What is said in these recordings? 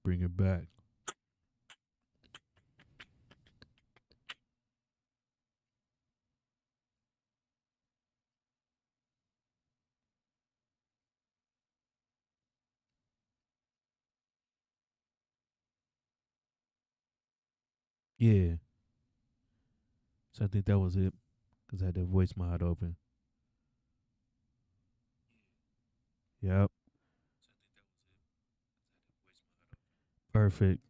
Bring it back. Yeah. So I think that was it because I had the voice mod open. Yep. Perfect.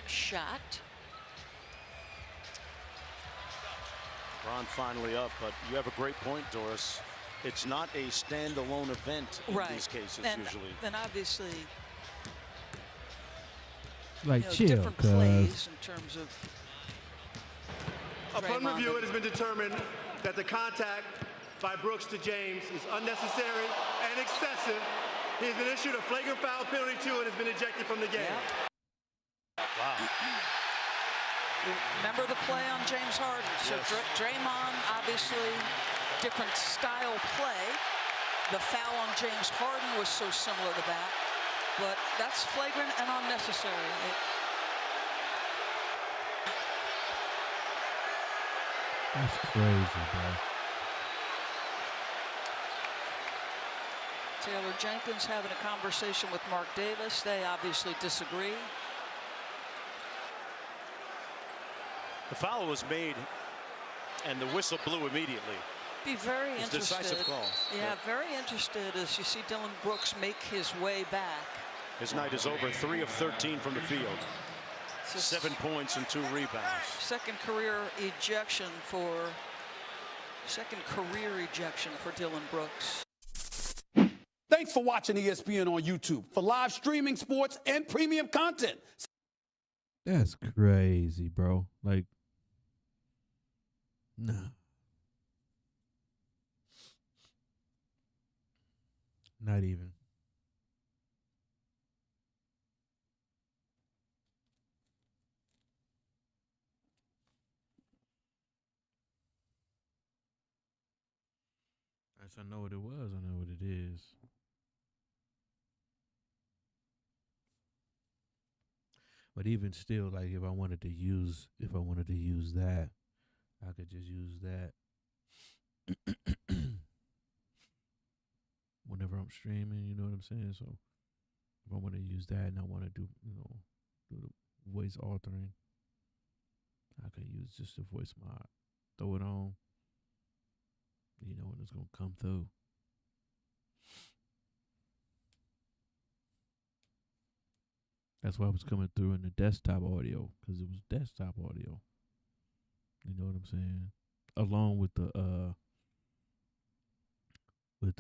Shot. Ron finally up, but you have a great point, Doris. It's not a standalone event in these cases usually. And obviously, Like chill, different plays in terms of. Upon review, it has been determined that the contact by Brooks to James is unnecessary and excessive. He has been issued a flagrant foul penalty too and has been ejected from the game. Yeah. Wow. Remember the play on James Harden. So Yes. Draymond, obviously, different style play. The foul on James Harden was so similar to that. But that's flagrant and unnecessary. That's crazy, bro. Taylor Jenkins having a conversation with Mark Davis. They obviously disagree. The foul was made, and the whistle blew immediately. Be very It's interested. decisive call. Yeah, very interested as you see Dylan Brooks make his way back. His night is over. 3 of 13 from the field. 7 points and 2 rebounds. Second career ejection for Dylan Brooks. Thanks for watching ESPN on YouTube for live streaming sports and premium content. That's crazy, bro. Like, nah. Not even. I know what it was. I know what it is. But even still, like if I wanted to use that, I could just use that whenever I'm streaming. You know what I'm saying? So if I want to use that and I want to do the voice altering, I could use just the voice mod. Throw it on. You know when it's gonna come through. That's why it was coming through in the desktop audio because it was desktop audio. You know what I'm saying? Along with the with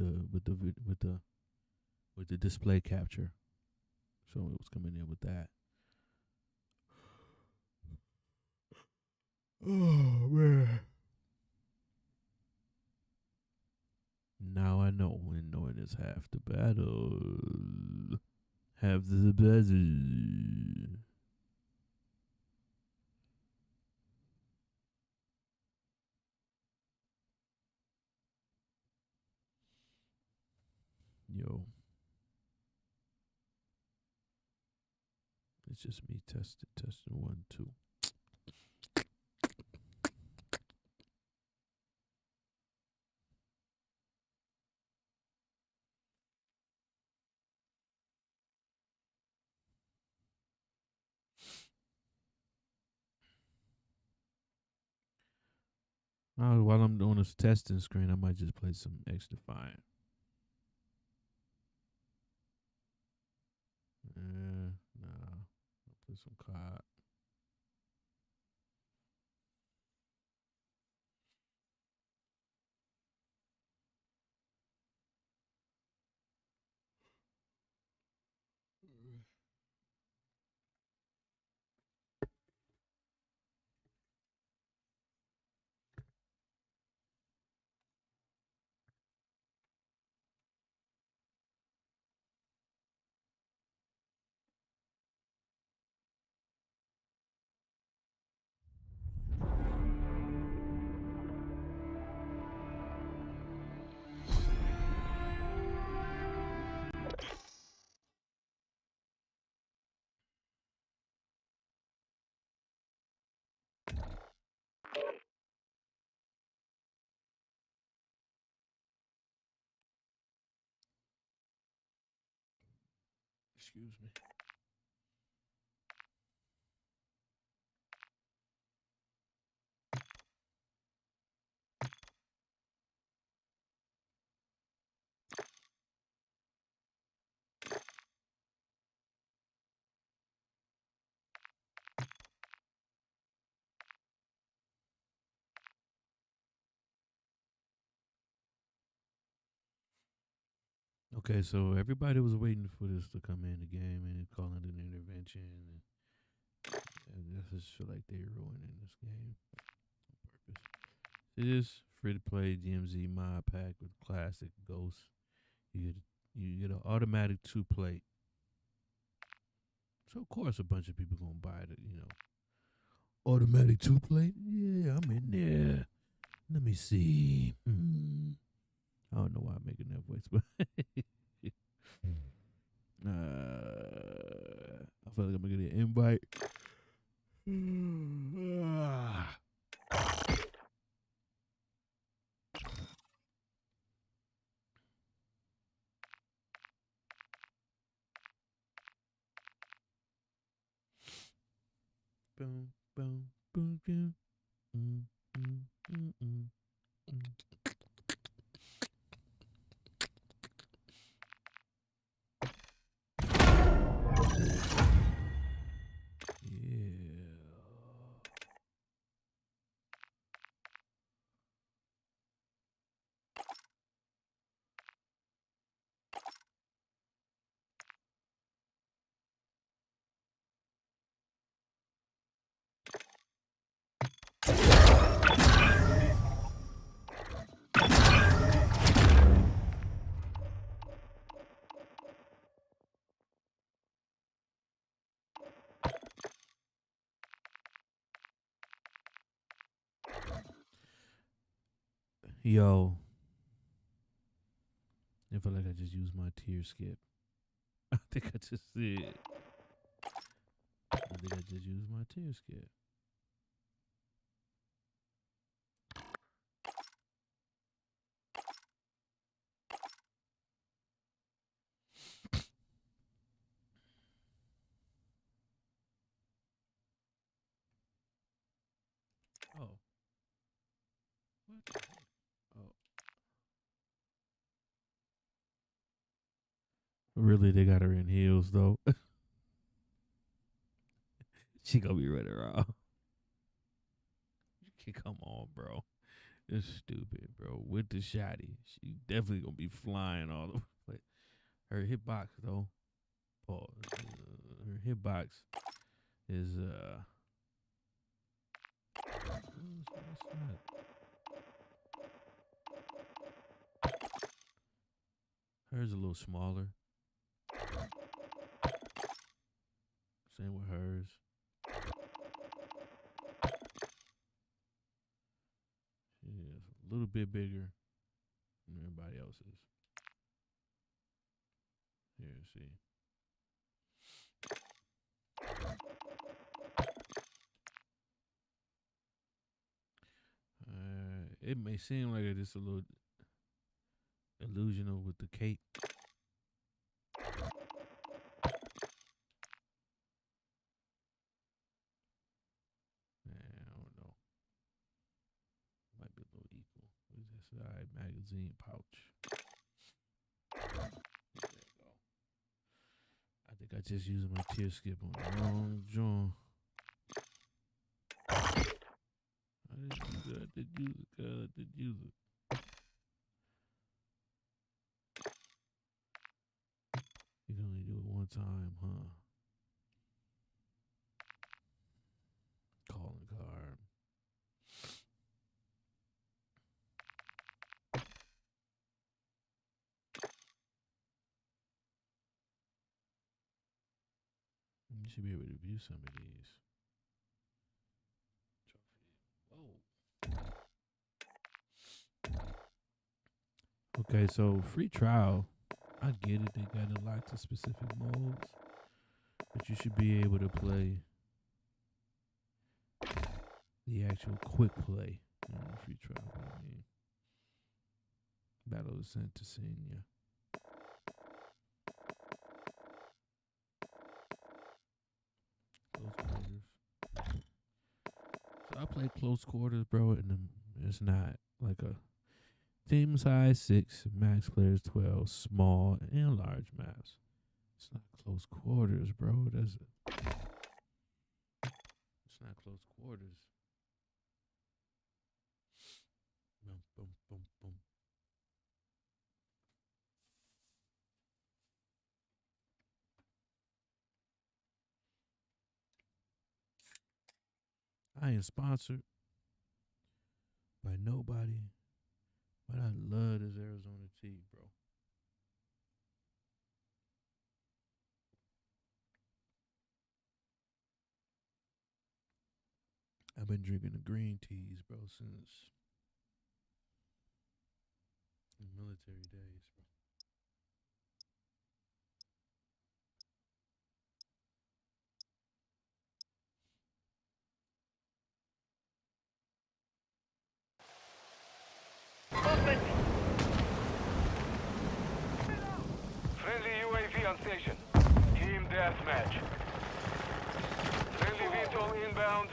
the display capture. So it was coming in with that. Oh man. Now I know when knowing is half the battle. Half the battle. Yo. It's just me testing 1, 2. While I'm doing this testing screen, I might just play some XDefiant. Nah. I'll play some COD. Excuse me. Okay, so everybody was waiting for this to come in the game and calling it an intervention, and I just feel like they're ruining this game on purpose. It is free to play DMZ mod pack with classic ghosts. You get an automatic 2-plate. So of course a bunch of people gonna buy it. Automatic 2-plate. Yeah, I'm in there. Let me see. I don't know why I'm making that voice, but I feel like I'm gonna get an invite. Boom, boom, boom, boom. Mm, mm, mm, mm, mm. Yeah. Yo, I feel like I just used my tear skip. I think I just did. I think I just used my tear skip. Oh. What the heck? Oh. Really, they got her in heels, though. She gonna be running around. Come on, bro. It's stupid, bro. With the shotty, she definitely gonna be flying all over the place. Her hitbox, though. Pause. Her hitbox is what's that? Hers a little smaller. Same with hers. She is a little bit bigger than everybody else's. Here, see. It may seem like it's a little illusional with the cape. I don't know. Might be a little equal. What is this? All right, magazine pouch. There you go. I think I just used my tear skip on the wrong joint. I did use it, girl. I did use it. You can only do it one time, huh? Calling card. You should be able to view some of these. Whoa. Okay, so free trial. I get it. They got it locked to specific modes, but you should be able to play the actual quick play free trial. I mean, Battle of Santa Senia. play close quarters, bro, and it's not like a team size 6, max players 12, small and large maps. It's not close quarters, bro. It's not close quarters. Boom, boom, boom, boom. I ain't sponsored by nobody, but I love this Arizona tea, bro. I've been drinking the green teas, bro, since the military days, bro. Friendly UAV on station. Team deathmatch. Friendly VTOL inbound.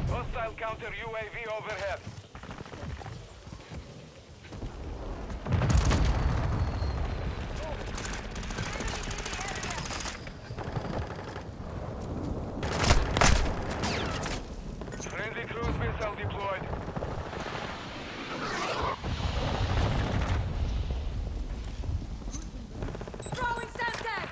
Hostile counter UAV overhead. Friendly cruise missile deployed. Throwing Semtex!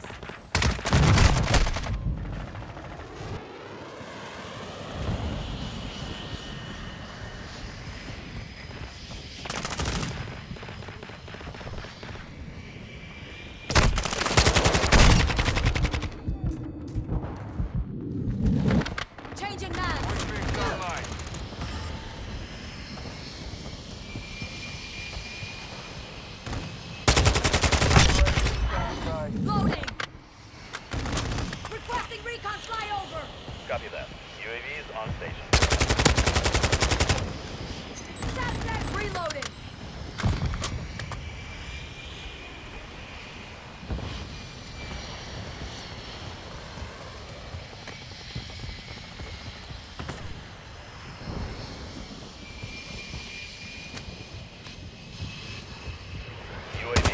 Changing mags! Quick online. Loading! Requesting recon flyover! Copy that. UAV is on station. Semtex reloading! UAV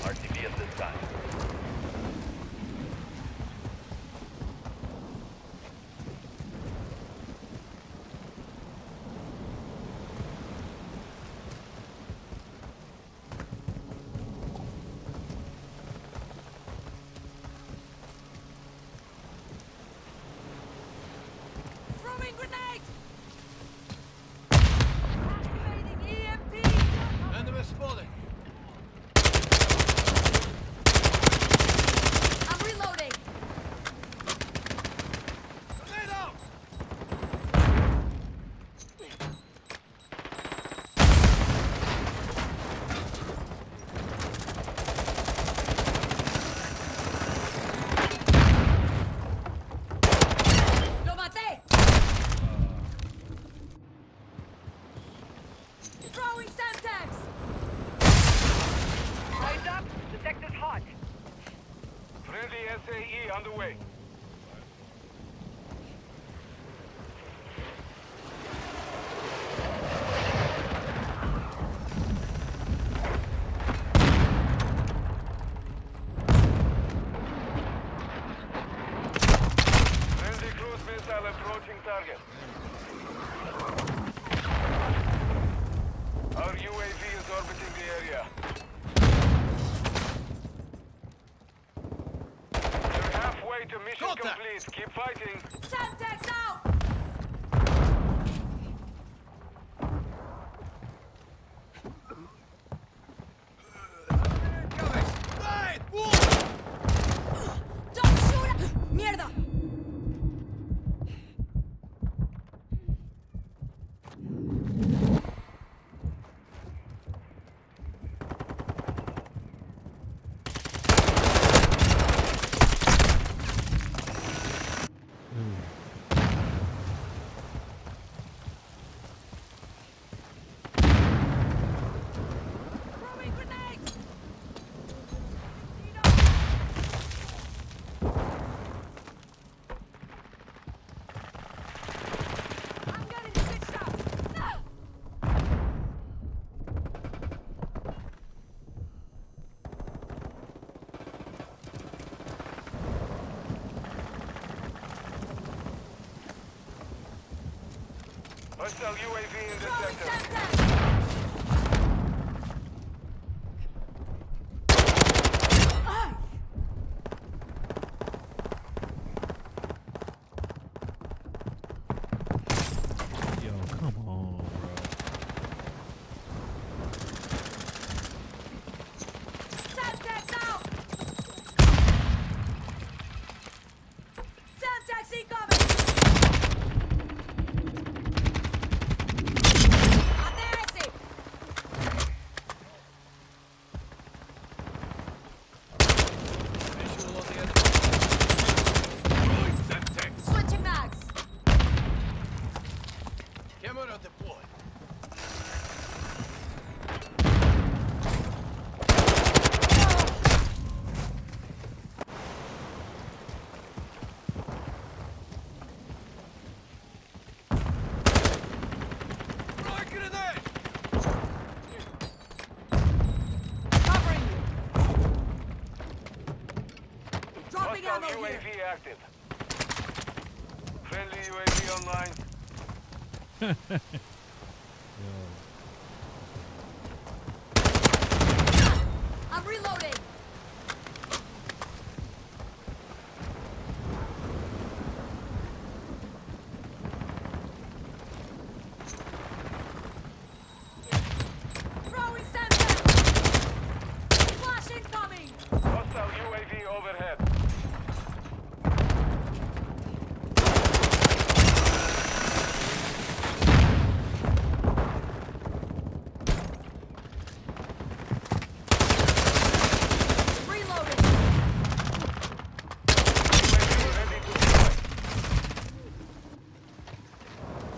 RTB at this time. Throwing grenade! Activating EMP! Enemy spotted. I'm reloading! Grenade out! Lo maté! Throwing Semtex! Eyes up, the sector's hot. Friendly SAE underway. Friendly cruise missile approaching target. Our UAV is orbiting the area. They're halfway to mission. Hostile UAV in the Throwing sector. Semtex! Yo, come on, bro. Semtex out! Semtex incoming! Adesso! Switching mags! Camera deployed. Covering you! Dropping Hostile ammo here! UAV active. Friendly UAV online. I'm reloading! Throwing Semtex! Flash incoming! Hostile UAV overhead. Reloading! UAV ready to fly.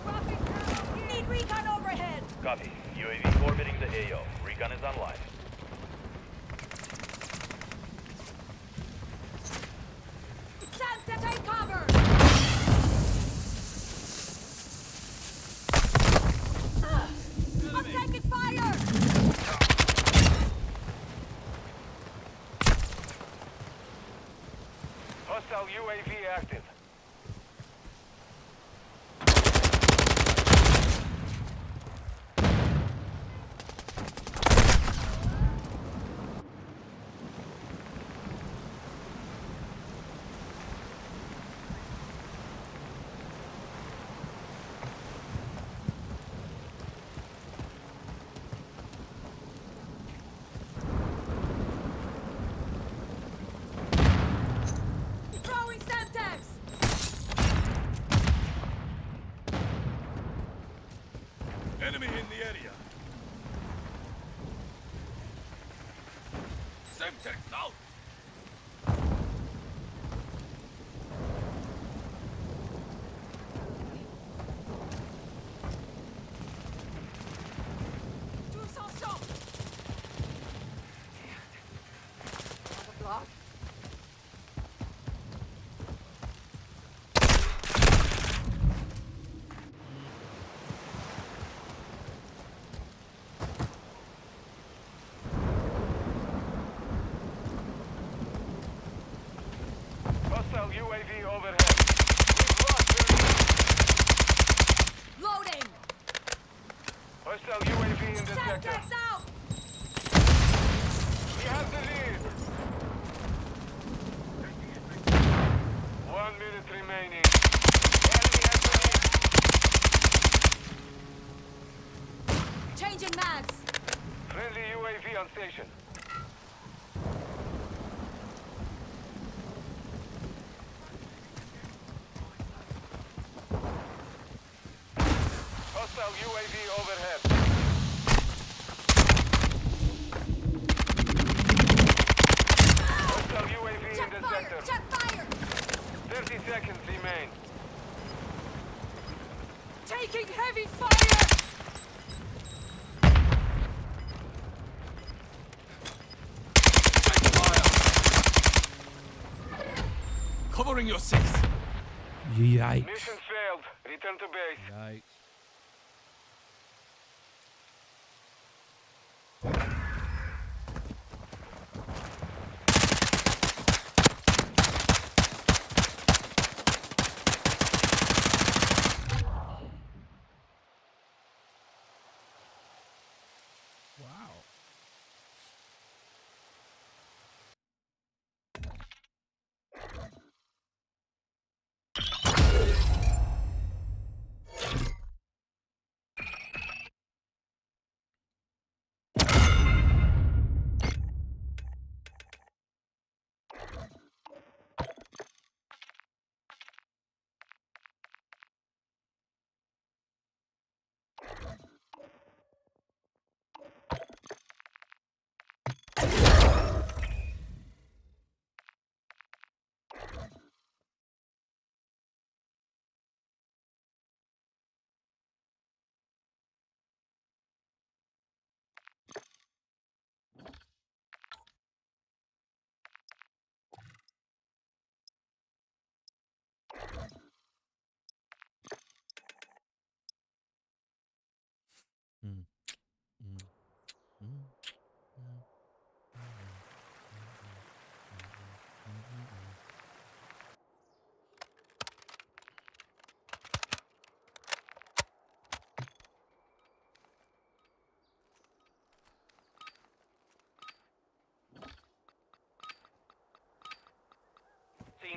Dropping through! Need recon overhead! Copy. UAV orbiting the AO. Recon is online. Semtex take cover! I'm taking fire! Hostile UAV active. Throwing Semtex! Enemy in the area. Semtex out. Tous ensemble! On the block? Hostile UAV overhead. We've lost the lead. Loading! Hostile UAV in the sector. Semtex out! We have the lead. 1 minute remaining. Enemy has the lead. Changing mags! Friendly UAV on station. Hostile UAV overhead. Hostile UAV in Check the fire! sector. Check fire! 30 seconds remain. Taking heavy fire! Covering your six. Yikes. Mission failed. Return to base. Yikes.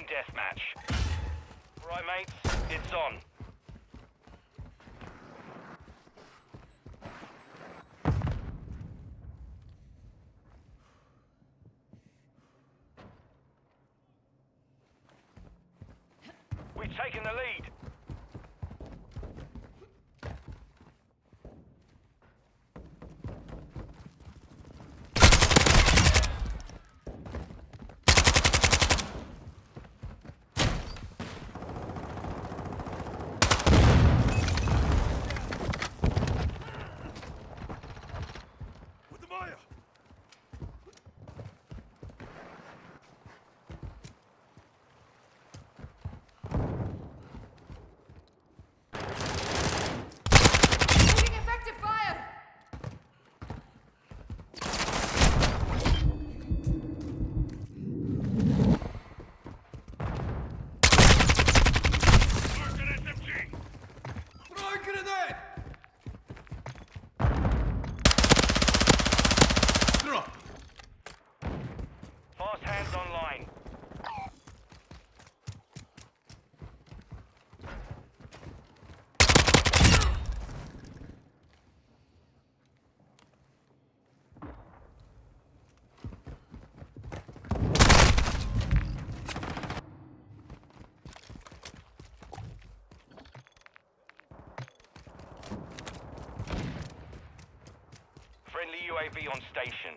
Team deathmatch. Right, mates, it's on. We've taken the lead. Fast hands online. Friendly UAV on station.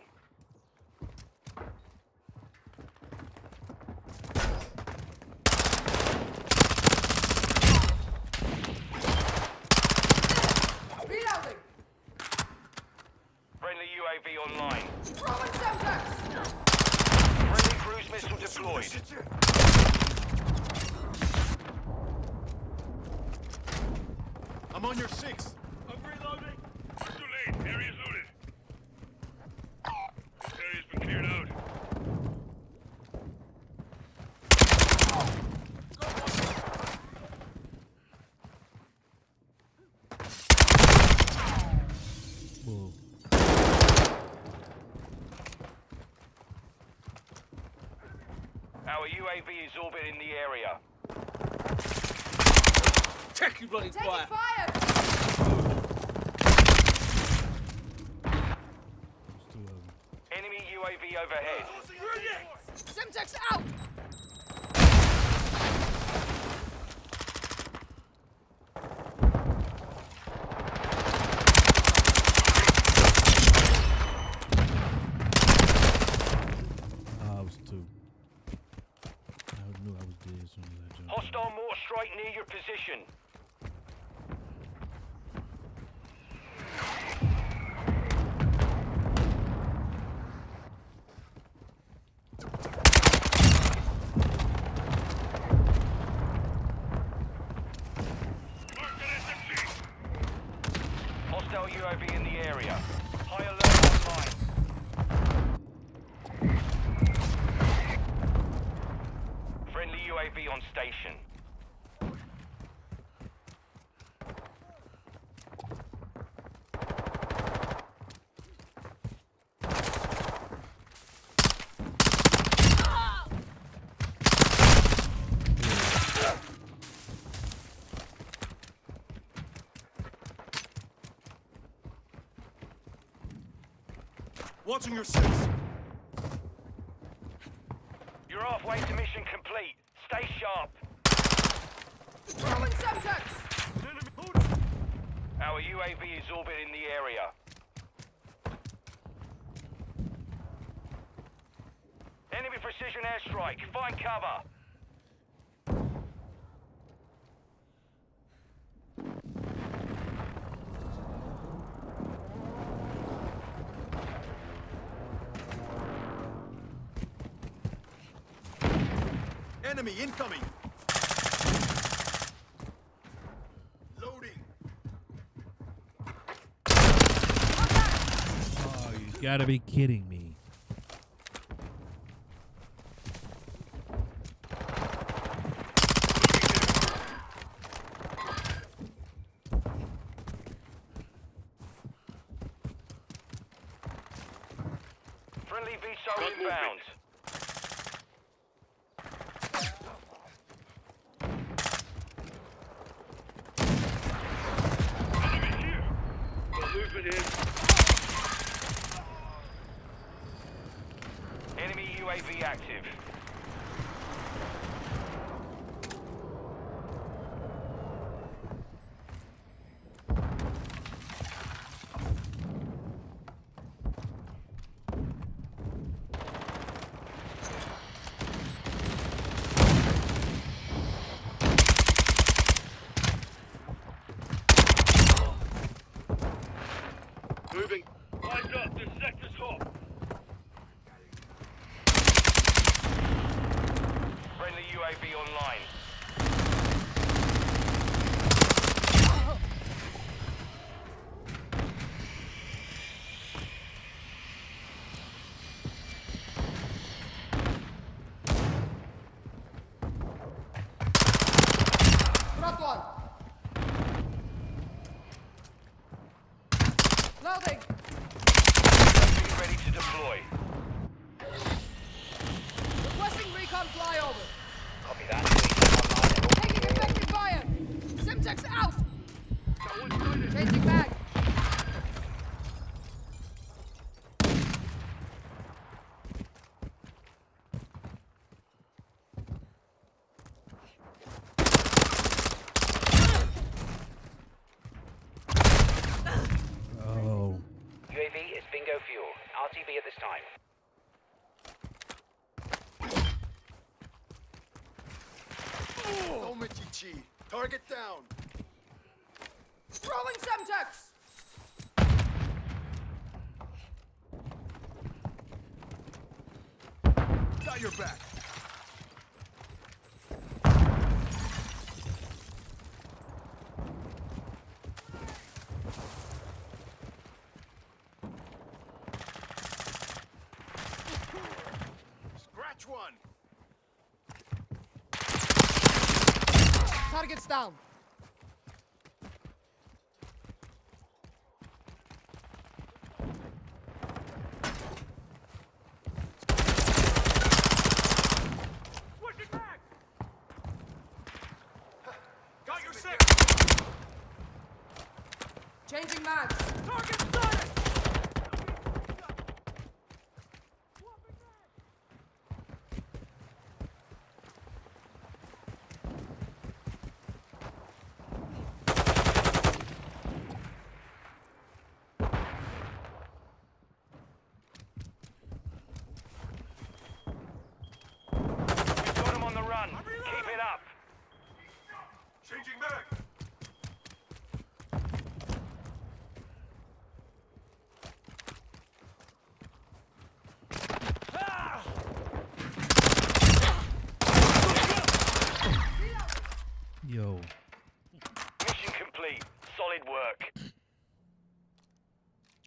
Reloading! Friendly UAV online. Throwing subjects! Friendly cruise missile deployed. I'm on your 6. I'm reloading. We're too late. Area's looted. This area's been cleared out. Whoa. Our UAV is orbiting the area. Check you bloody Taking quiet. fire! There's 2 of them. Enemy UAV overhead. Semtex out! I was 2. I knew I was dead as soon as I jumped. Hostile mortar strike near your position. Hostile UAV in the area. High alert online. Friendly UAV on station. Watching your 6. You're halfway to mission complete. Stay sharp. Throwing subjects! Our UAV is orbiting the area. Enemy precision airstrike. Find cover. Enemy incoming. Loading. Oh, you gotta be kidding me. Friendly VSOL inbound. Enemy UAV active. Moving. Eyes up, this sector's hot. Friendly UAV online. Got one. Loading. Being ready to deploy. Requesting recon flyover. Copy that. Taking effective fire. Simtex out. Changing mag. Oh. UAV is bingo fuel. RTB at this time. Target down. Throwing Semtex. Got your back. Scratch one. Target's down. Switching back. Got your six. Changing mags. Target started. We've got them on the run. Keep it up. Changing back. Yo. Mission complete. Solid work.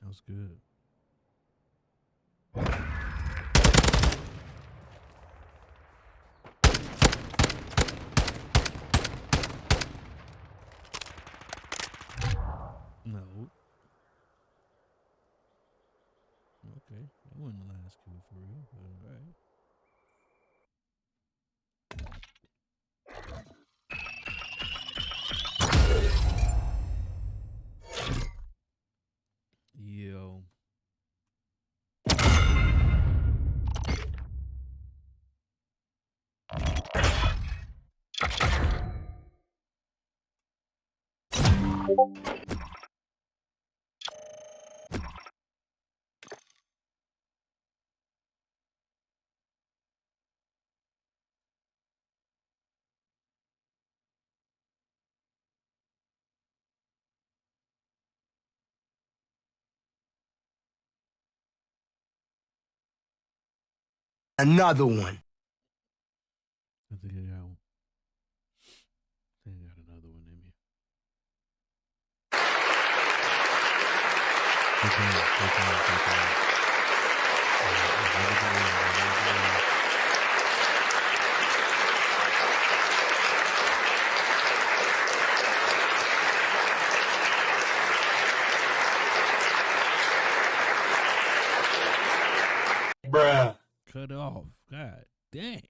That was good. No. Okay. That wasn't the last kill for real, but alright. Yo. Another one. I think I got one. I think I got another one in me. Good job, good job, good job. Bruh. Cut off. God dang.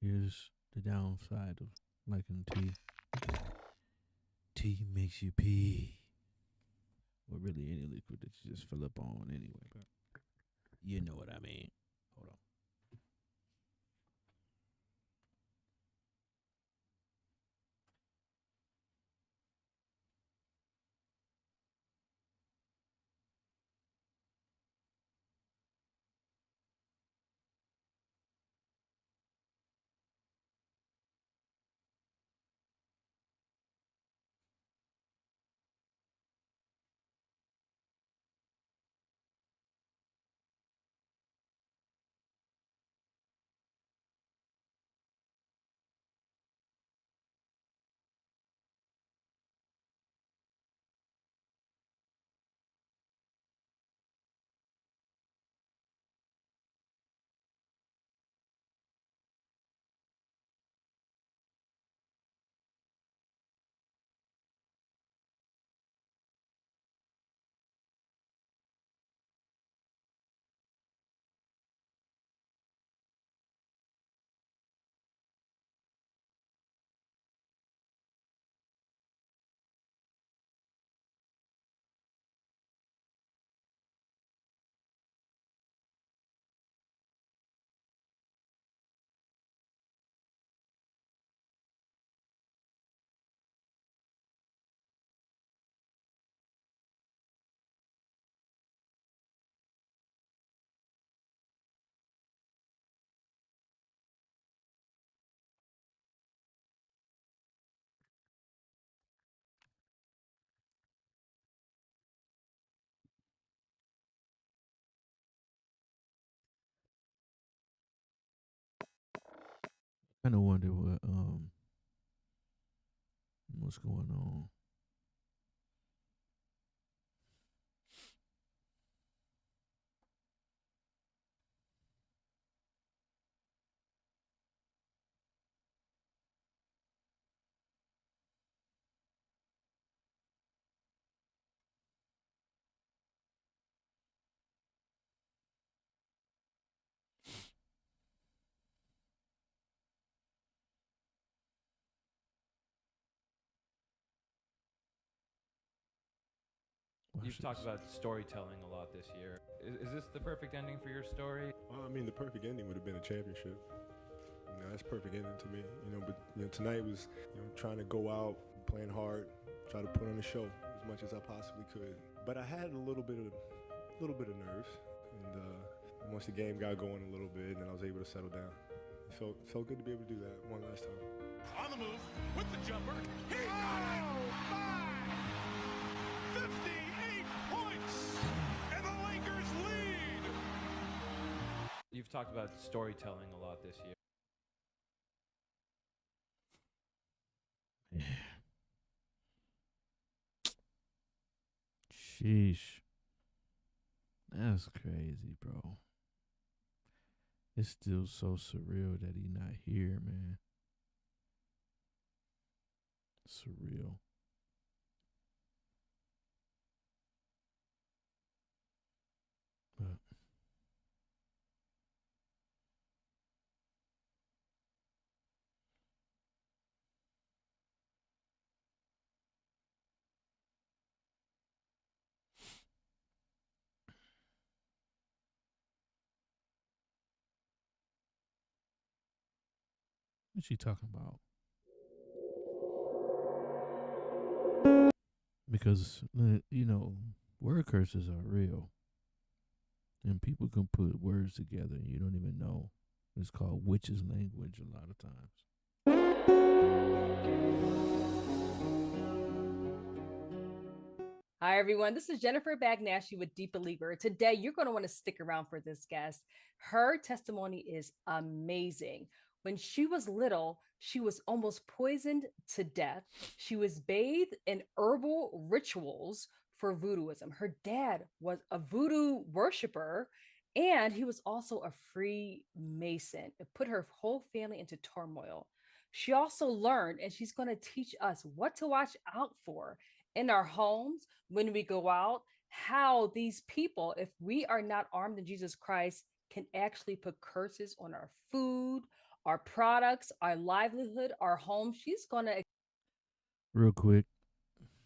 Here's the downside of liking tea. Tea makes you pee. Well, really any liquid that you just fill up on anyway, but you know what I mean. Hold on. I kind of wonder what's going on. You've talked about storytelling a lot this year. Is this the perfect ending for your story? Well, I mean, the perfect ending would have been a championship. That's perfect ending to me. But tonight was trying to go out, playing hard, try to put on a show as much as I possibly could. But I had a little bit of nerves, and once the game got going a little bit, and then I was able to settle down. It felt good to be able to do that one last time. On the move with the jumper. He got it! 58 points, and the Lakers lead. You've talked about storytelling a lot this year. Yeah. Sheesh. That's crazy, bro. It's still so surreal that he not here, man. Surreal. But what's she talking about? Because word curses are real. And people can put words together and you don't even know. It's called witches' language a lot of times. Hi, everyone. This is Jennifer Bagnaschi with Deep Believer. Today, you're going to want to stick around for this guest. Her testimony is amazing. When she was little, she was almost poisoned to death. She was bathed in herbal rituals for voodooism. Her dad was a voodoo worshiper, and he was also a Freemason. It put her whole family into turmoil. She also learned, and she's going to teach us what to watch out for in our homes when we go out, how these people, if we are not armed in Jesus Christ, can actually put curses on our food, our products, our livelihood, our home. She's going to. Real quick,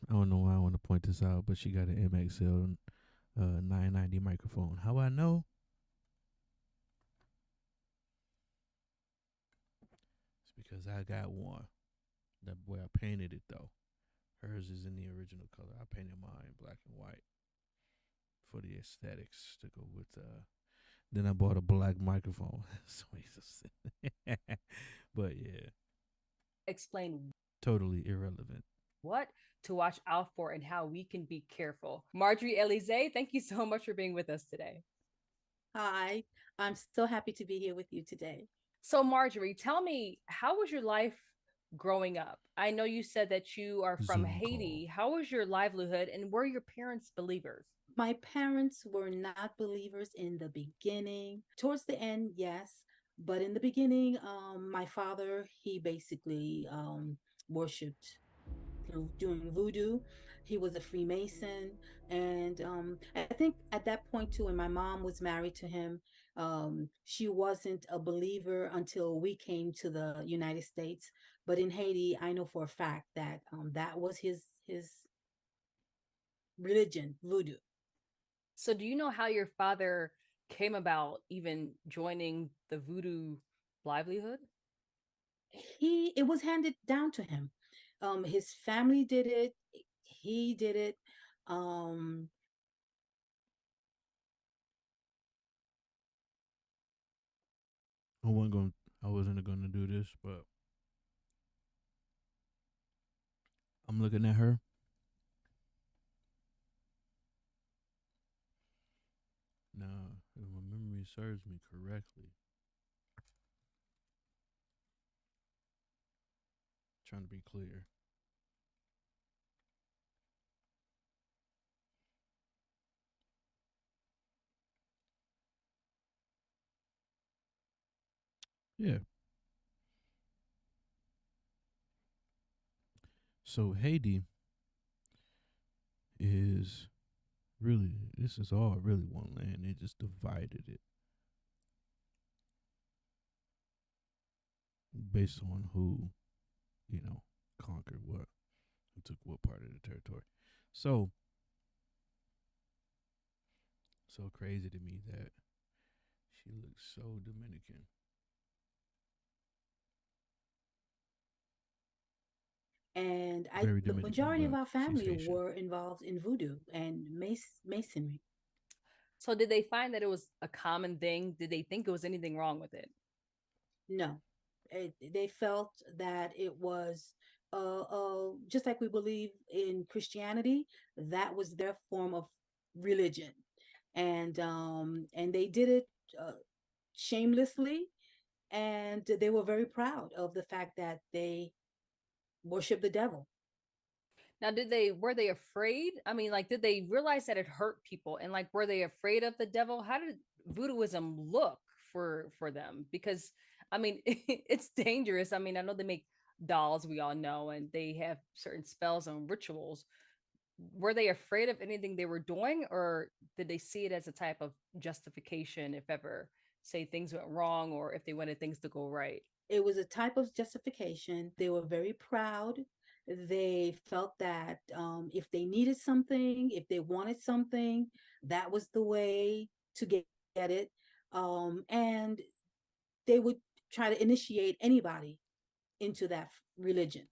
I don't know why I want to point this out, but she got an MXL 990 microphone. How I know? It's because I got one. That way I painted it though. Hers is in the original color. I painted mine black and white for the aesthetics to go with. Then I bought a black microphone. But yeah, explain totally irrelevant. What to watch out for and how we can be careful. Marjorie Elize, thank you so much for being with us today. Hi, I'm so happy to be here with you today. So Marjorie, tell me, how was your life growing up? I know you said that you are from Haiti. How was your livelihood and were your parents believers? My parents were not believers in the beginning. Towards the end, yes. But in the beginning, my father, he basically worshipped through doing voodoo. He was a Freemason. And I think at that point too, when my mom was married to him, she wasn't a believer until we came to the United States. But in Haiti, I know for a fact that that was his religion, voodoo. So do you know how your father came about even joining the voodoo livelihood? It was handed down to him. His family did it. He did it. I wasn't gonna do this, but I'm looking at her. Now, if my memory serves me correctly, trying to be clear. Yeah. So Haiti is really, this is all really one land. They just divided it based on who, conquered what, who took what part of the territory. So crazy to me that she looks so Dominican. And the majority of our family were involved in voodoo and masonry. So did they find that it was a common thing? Did they think it was anything wrong with it? No. They felt that it was just like we believe in Christianity, that was their form of religion. And they did it shamelessly, and they were very proud of the fact that they worship the devil. Now, were they afraid? I mean, like, did they realize that it hurt people? And like, were they afraid of the devil? How did voodooism look for them? Because I mean, it's dangerous. I mean, I know they make dolls, we all know, and they have certain spells and rituals. Were they afraid of anything they were doing, or did they see it as a type of justification if ever, say, things went wrong or if they wanted things to go right? It was a type of justification. They were very proud. They felt that if they needed something, if they wanted something, that was the way to get it. And they would try to initiate anybody into that religion.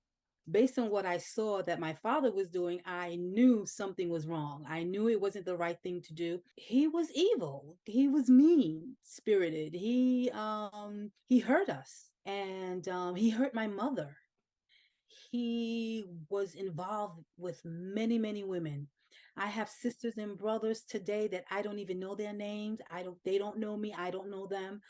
Based on what I saw that my father was doing, I knew something was wrong. I knew it wasn't the right thing to do. He was evil. He was mean spirited. He hurt us, and he hurt my mother. He was involved with many, many women. I have sisters and brothers today that I don't even know their names. They don't know me. I don't know them.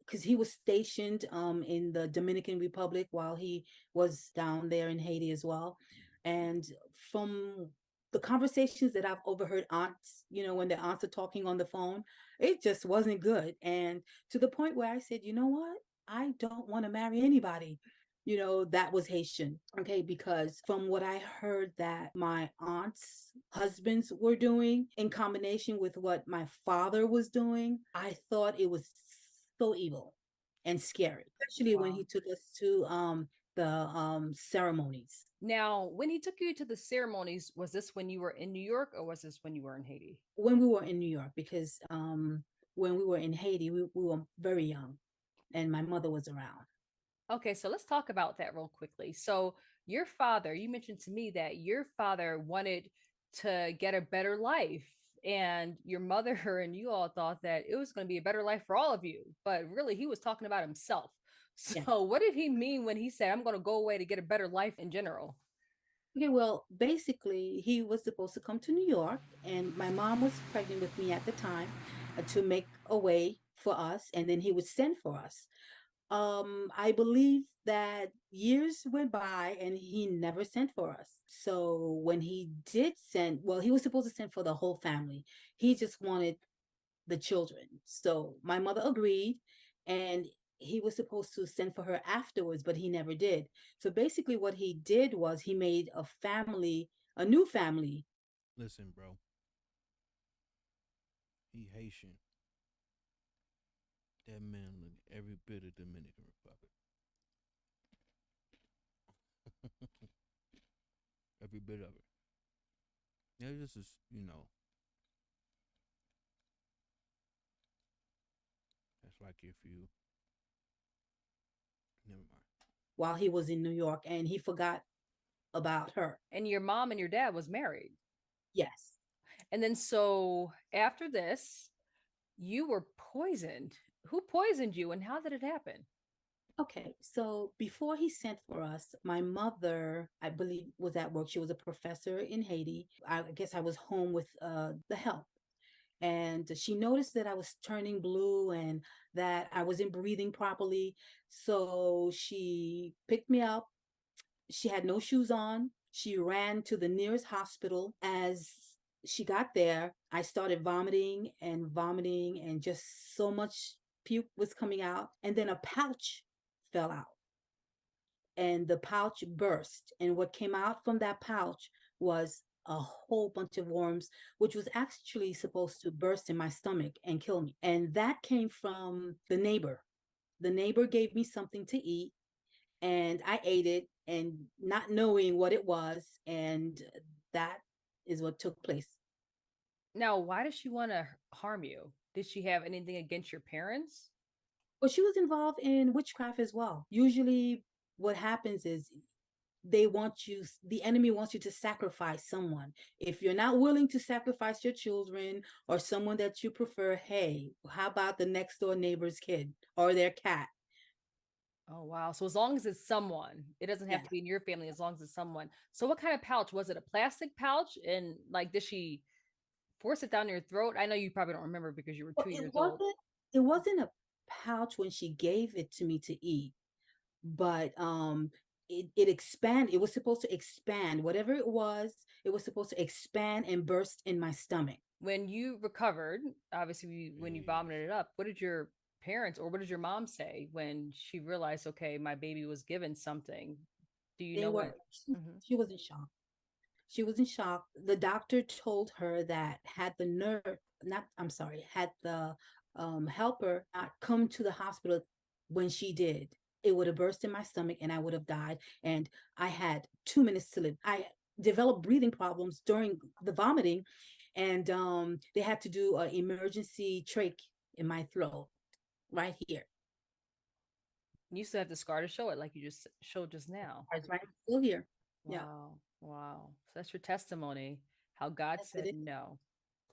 Because he was stationed in the Dominican Republic while he was down there in Haiti as well. And from the conversations that I've overheard aunts, when the aunts are talking on the phone, it just wasn't good. And to the point where I said, you know what? I don't want to marry anybody, that was Haitian. Okay. Because from what I heard that my aunts' husbands were doing in combination with what my father was doing, I thought it was so evil. and scary, especially when Wow. he took us to the ceremonies. Now, when he took you to the ceremonies, was this when you were in New York or was this when you were in Haiti? When we were in New York, because when we were in Haiti, we were very young, and my mother was around. Okay, so let's talk about that real quickly. So, your father, you mentioned to me that your father wanted to get a better life, and your mother and you all thought that it was going to be a better life for all of you, but really, he was talking about himself. So, Yeah. what did he mean when he said, I'm going to go away to get a better life in general? Okay, well, basically, he was supposed to come to New York, and my mom was pregnant with me at the time to make a way for us, and then he would send for us. I believe that years went by and he never sent for us. So when he did send, well, he was supposed to send for the whole family. He just wanted the children. So my mother agreed, and he was supposed to send for her afterwards, but he never did. So basically, what he did was he made a family, a new family. Listen, bro. He Haitian. That man look every bit of Dominican Republic. Every bit of it. Yeah, this is, that's like if you, never mind. While he was in New York, and he forgot about her. And your mom and your dad was married. Yes. And then so after this, you were poisoned. Who poisoned you and how did it happen? Okay, so before he sent for us, my mother, I believe, was at work. She was a professor in Haiti. I guess I was home with the help. And she noticed that I was turning blue and that I wasn't breathing properly. So she picked me up. She had no shoes on. She ran to the nearest hospital. As she got there, I started vomiting and just so much puke was coming out. And then a pouch fell out, and the pouch burst. And what came out from that pouch was a whole bunch of worms, which was actually supposed to burst in my stomach and kill me. And that came from the neighbor. The neighbor gave me something to eat, and I ate it, and not knowing what it was. And that is what took place. Now, why does she want to harm you? Did she have anything against your parents? Well, she was involved in witchcraft as well. Usually, what happens is the enemy wants you to sacrifice someone. If you're not willing to sacrifice your children or someone that you prefer, hey, how about the next door neighbor's kid or their cat? Oh, wow. So as long as it's someone, it doesn't have to be in your family, as long as it's someone. So what kind of pouch? Was it a plastic pouch? And like, did she force it down your throat? I know you probably don't remember because you were 2 years old. It wasn't a pouch when she gave it to me to eat, but it expanded. It was supposed to expand. Whatever it was supposed to expand and burst in my stomach. When you recovered, obviously, when you vomited it up, what did your parents or what did your mom say when she realized, okay, my baby was given something? Do you know what? She was in shock. She was in shock. The doctor told her that had the helper not come to the hospital when she did, it would have burst in my stomach and I would have died. And I had 2 minutes to live. I developed breathing problems during the vomiting, and they had to do an emergency trach in my throat right here. You still have the scar to show it, like you just showed just now. It's right still here. Wow. Yeah. Wow. So that's your testimony, how God said no.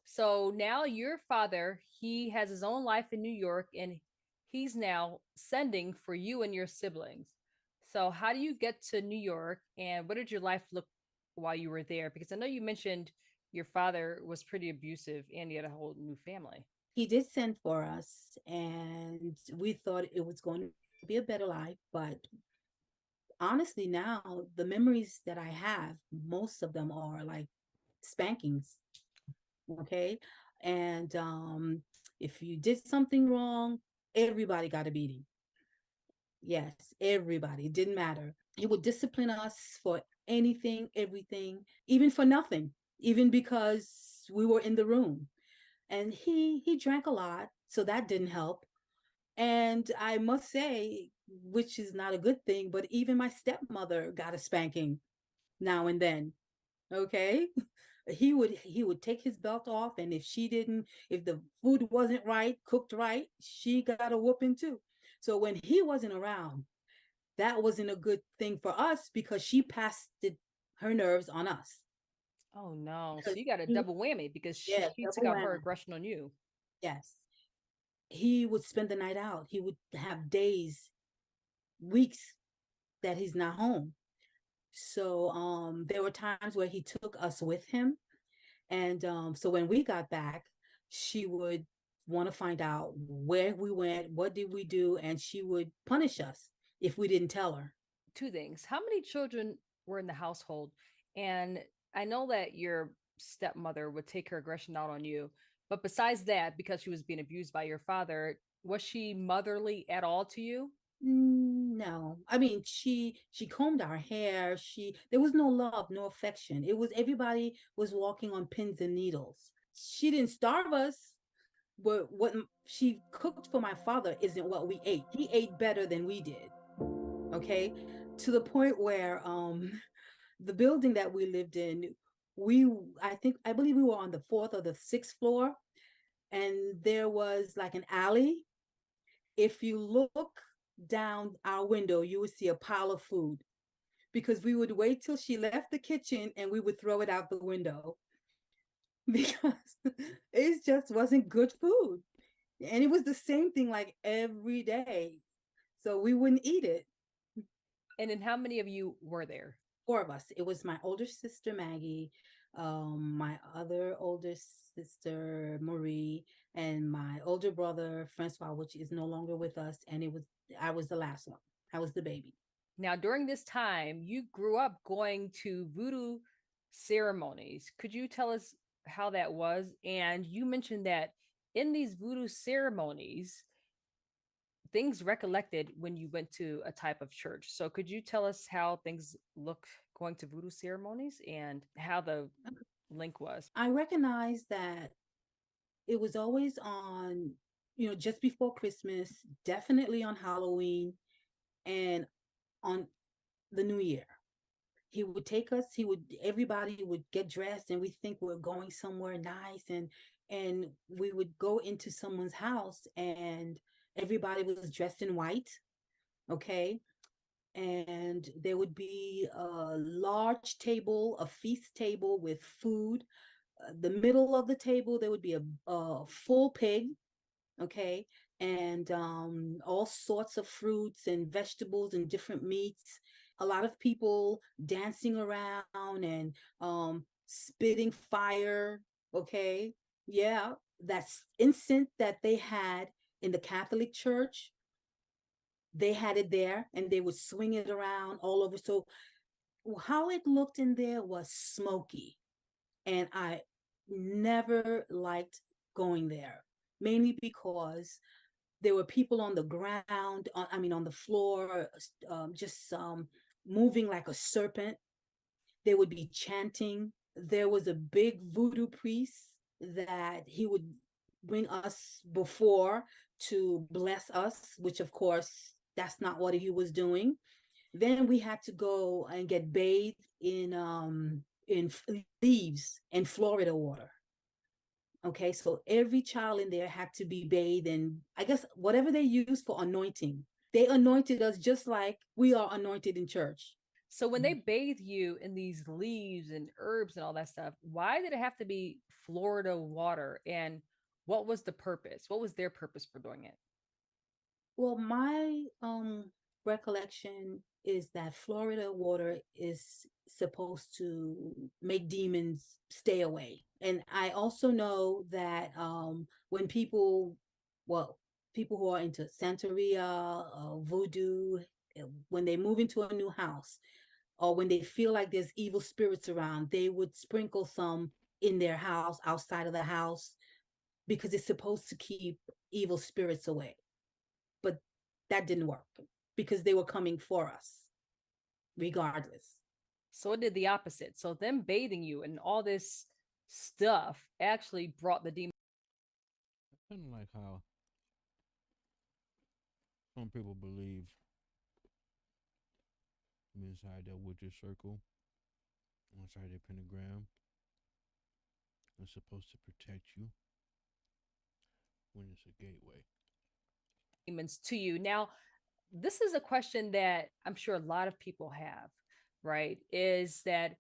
So now your father, he has his own life in New York, and he's now sending for you and your siblings. So how do you get to New York, and what did your life look while you were there? Because I know you mentioned your father was pretty abusive and he had a whole new family. He did send for us, and we thought it was going to be a better life. But honestly, now the memories that I have, most of them are like spankings. Okay. And if you did something wrong, everybody got a beating. Yes, everybody. It didn't matter. He would discipline us for anything, everything, even for nothing, even because we were in the room. And he drank a lot, so that didn't help. And I must say, which is not a good thing, but even my stepmother got a spanking now and then. Okay. He would take his belt off, and if the food wasn't right, cooked right, she got a whooping too. So when he wasn't around, that wasn't a good thing for us because she passed her nerves on us. Oh no. So Because you got a double whammy because yeah, she took double out her whammy. aggression on you. Yes. He would spend the night out. He would have days, weeks that he's not home. So there were times where he took us with him. And so when we got back, she would want to find out where we went, what did we do, and she would punish us if we didn't tell her. Two things. How many children were in the household? And I know that your stepmother would take her aggression out on you, but besides that, because she was being abused by your father, was she motherly at all to you? No, I mean she combed our hair. There was no love, no affection. It was everybody was walking on pins and needles. She didn't starve us, but what she cooked for my father isn't what we ate. He ate better than we did. Okay, to the point where the building that we lived in, I believe we were on the fourth or the sixth floor, and there was like an alley. If you look down our window, you would see a pile of food because we would wait till she left the kitchen and we would throw it out the window because it just wasn't good food. And it was the same thing like every day. So we wouldn't eat it. And then how many of you were there? 4 of us. It was my older sister, Maggie, my other older sister, Marie, and my older brother, Francois, which is no longer with us. And I was the last one. I was the baby. Now, during this time, you grew up going to voodoo ceremonies. Could you tell us how that was? And you mentioned that in these voodoo ceremonies, things recollected when you went to a type of church. So could you tell us how things look going to voodoo ceremonies and how the link was? I recognize that it was always on, just before Christmas, definitely on Halloween, and on the New Year. He would take us, everybody would get dressed, and we think we're going somewhere nice, and we would go into someone's house and everybody was dressed in white. Okay. And there would be a large table, a feast table with food. The middle of the table, there would be a full pig. Okay. And all sorts of fruits and vegetables and different meats. A lot of people dancing around and spitting fire. Okay. Yeah. That's incense that they had in the Catholic Church. They had it there and they would swing it around all over. So how it looked in there was smoky. And I never liked going there, mainly because there were people on the ground, on the floor, just moving like a serpent. They would be chanting. There was a big voodoo priest that he would bring us before to bless us, which of course, that's not what he was doing. Then we had to go and get bathed in leaves and Florida water. Okay, so every child in there had to be bathed in, I guess, whatever they used for anointing. They anointed us just like we are anointed in church. So when they bathe you in these leaves and herbs and all that stuff, why did it have to be Florida water? And what was the purpose? What was their purpose for doing it? Well, my recollection is that Florida water is supposed to make demons stay away. And I also know that when people who are into Santeria, voodoo, when they move into a new house, or when they feel like there's evil spirits around, they would sprinkle some in their house, outside of the house, because it's supposed to keep evil spirits away. But that didn't work because they were coming for us regardless. So it did the opposite. So them bathing you and all this stuff actually brought the demon. I kind of like how Some people believe inside that Witcher circle, inside their pentagram, is supposed to protect you when it's a gateway. Demons to you. Now, this is a question that I'm sure a lot of people have, right? Is that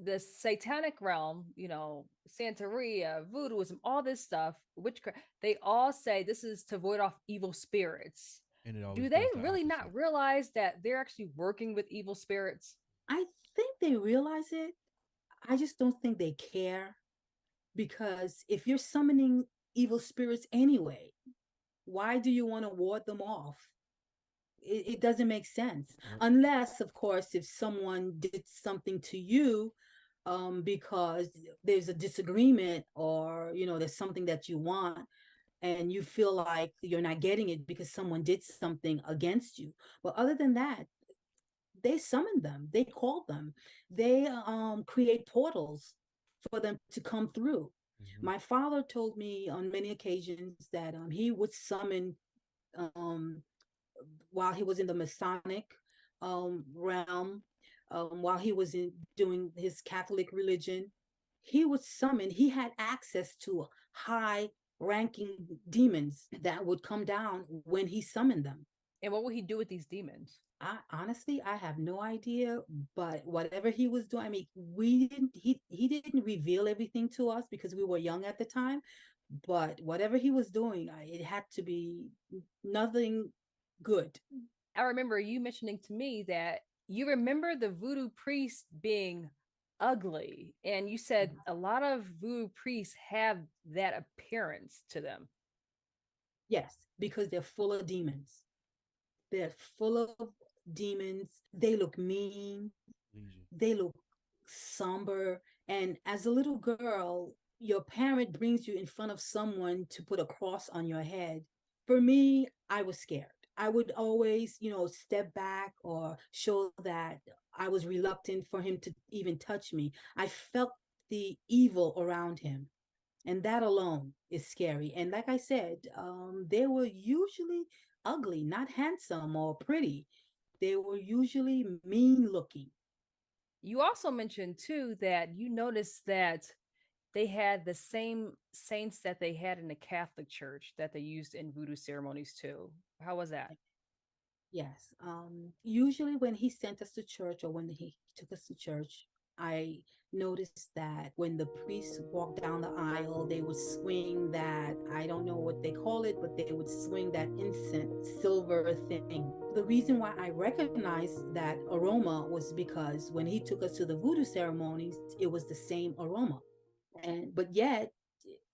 the satanic realm, you know, Santeria, voodooism, all this stuff, witchcraft, they all say this is to void off evil spirits. And it always do they does the really opposite. not realize that they're actually working with evil spirits? I think they realize it. I just don't think they care, because if you're summoning evil spirits anyway, why do you want to ward them off? It doesn't make sense. Unless, of course, if someone did something to you because there's a disagreement, or, you know, there's something that you want and you feel like you're not getting it because someone did something against you. But other than that, they summon them, they call them, they create portals for them to come through. My father told me on many occasions that he would summon while he was in the Masonic realm, while he was doing his Catholic religion. He would summon, he had access to high ranking demons that would come down when he summoned them. And what would he do with these demons? I honestly, I have no idea, but whatever he was doing, I mean, he didn't reveal everything to us because we were young at the time, but whatever he was doing, it had to be nothing good. I remember you mentioning to me that you remember the voodoo priest being ugly, and you said a lot of voodoo priests have that appearance to them. Yes, because they're full of demons. They're full of demons. They look mean. They look somber. And as a little girl, your parent brings you in front of someone to put a cross on your head. For me, I was scared. I would always, you know, step back or show that I was reluctant for him to even touch me. I felt the evil around him. And that alone is scary. And like I said, they were usually ugly, not handsome or pretty. They were usually mean looking. You also mentioned too that you noticed that they had the same saints that they had in the Catholic Church that they used in voodoo ceremonies too. How was that? Yes. Usually when he sent us to church, or when he took us to church, I noticed that when the priests walked down the aisle, they would swing that, I don't know what they call it, but they would swing that incense silver thing. The reason why I recognized that aroma was because when he took us to the voodoo ceremonies, it was the same aroma. But yet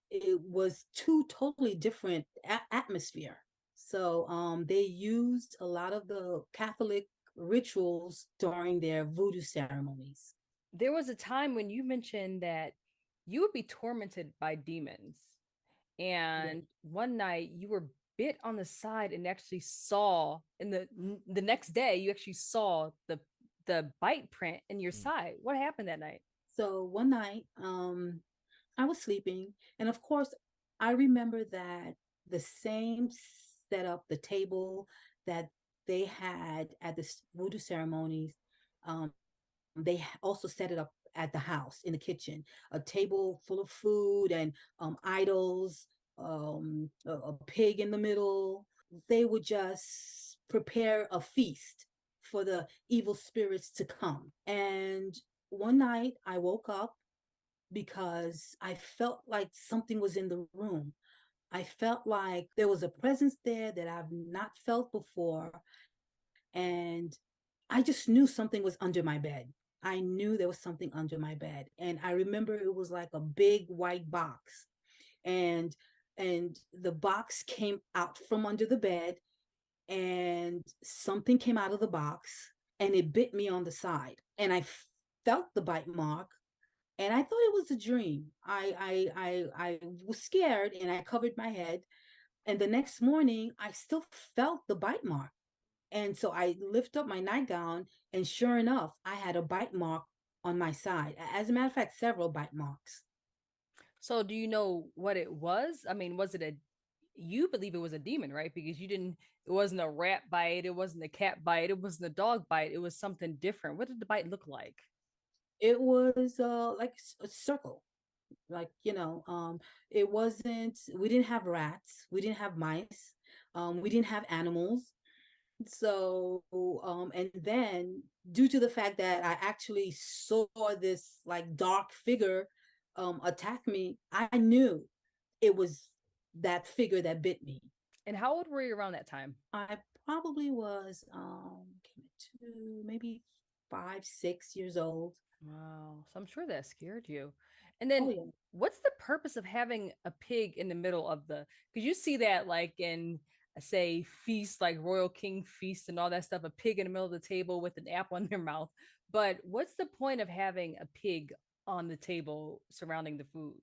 it was two totally different atmosphere. So they used a lot of the Catholic rituals during their voodoo ceremonies. There was a time when you mentioned that you would be tormented by demons. And one night you were bit on the side and actually saw, in the next day, you actually saw the bite print in your side. What happened that night? So one night, I was sleeping. And of course, I remember that the same setup, the table that they had at the voodoo ceremonies, they also set it up at the house in the kitchen, a table full of food and idols, a pig in the middle. They would just prepare a feast for the evil spirits to come. And one night I woke up because I felt like something was in the room. I felt like there was a presence there that I've not felt before. And I just knew something was under my bed. I knew there was something under my bed. And I remember it was like a big white box. And the box came out from under the bed, and something came out of the box and it bit me on the side. And I felt the bite mark. And I thought it was a dream. I was scared and I covered my head. And the next morning, I still felt the bite mark. And so I lift up my nightgown, and sure enough, I had a bite mark on my side. As a matter of fact, several bite marks. So do you know what it was? I mean, was it you believe it was a demon, right? Because it wasn't a rat bite, it wasn't a cat bite, it wasn't a dog bite, it was something different. What did the bite look like? It was like a circle. Like, it wasn't, we didn't have rats, we didn't have mice, we didn't have animals. So, and then due to the fact that I actually saw this like dark figure attack me, I knew it was that figure that bit me. And how old were you around that time? I probably was maybe 5, 6 years old. Wow. So I'm sure that scared you. And then yeah. What's the purpose of having a pig in the middle of because you see that like in say feast like Royal King feast and all that stuff, a pig in the middle of the table with an apple in their mouth. But what's the point of having a pig on the table surrounding the food?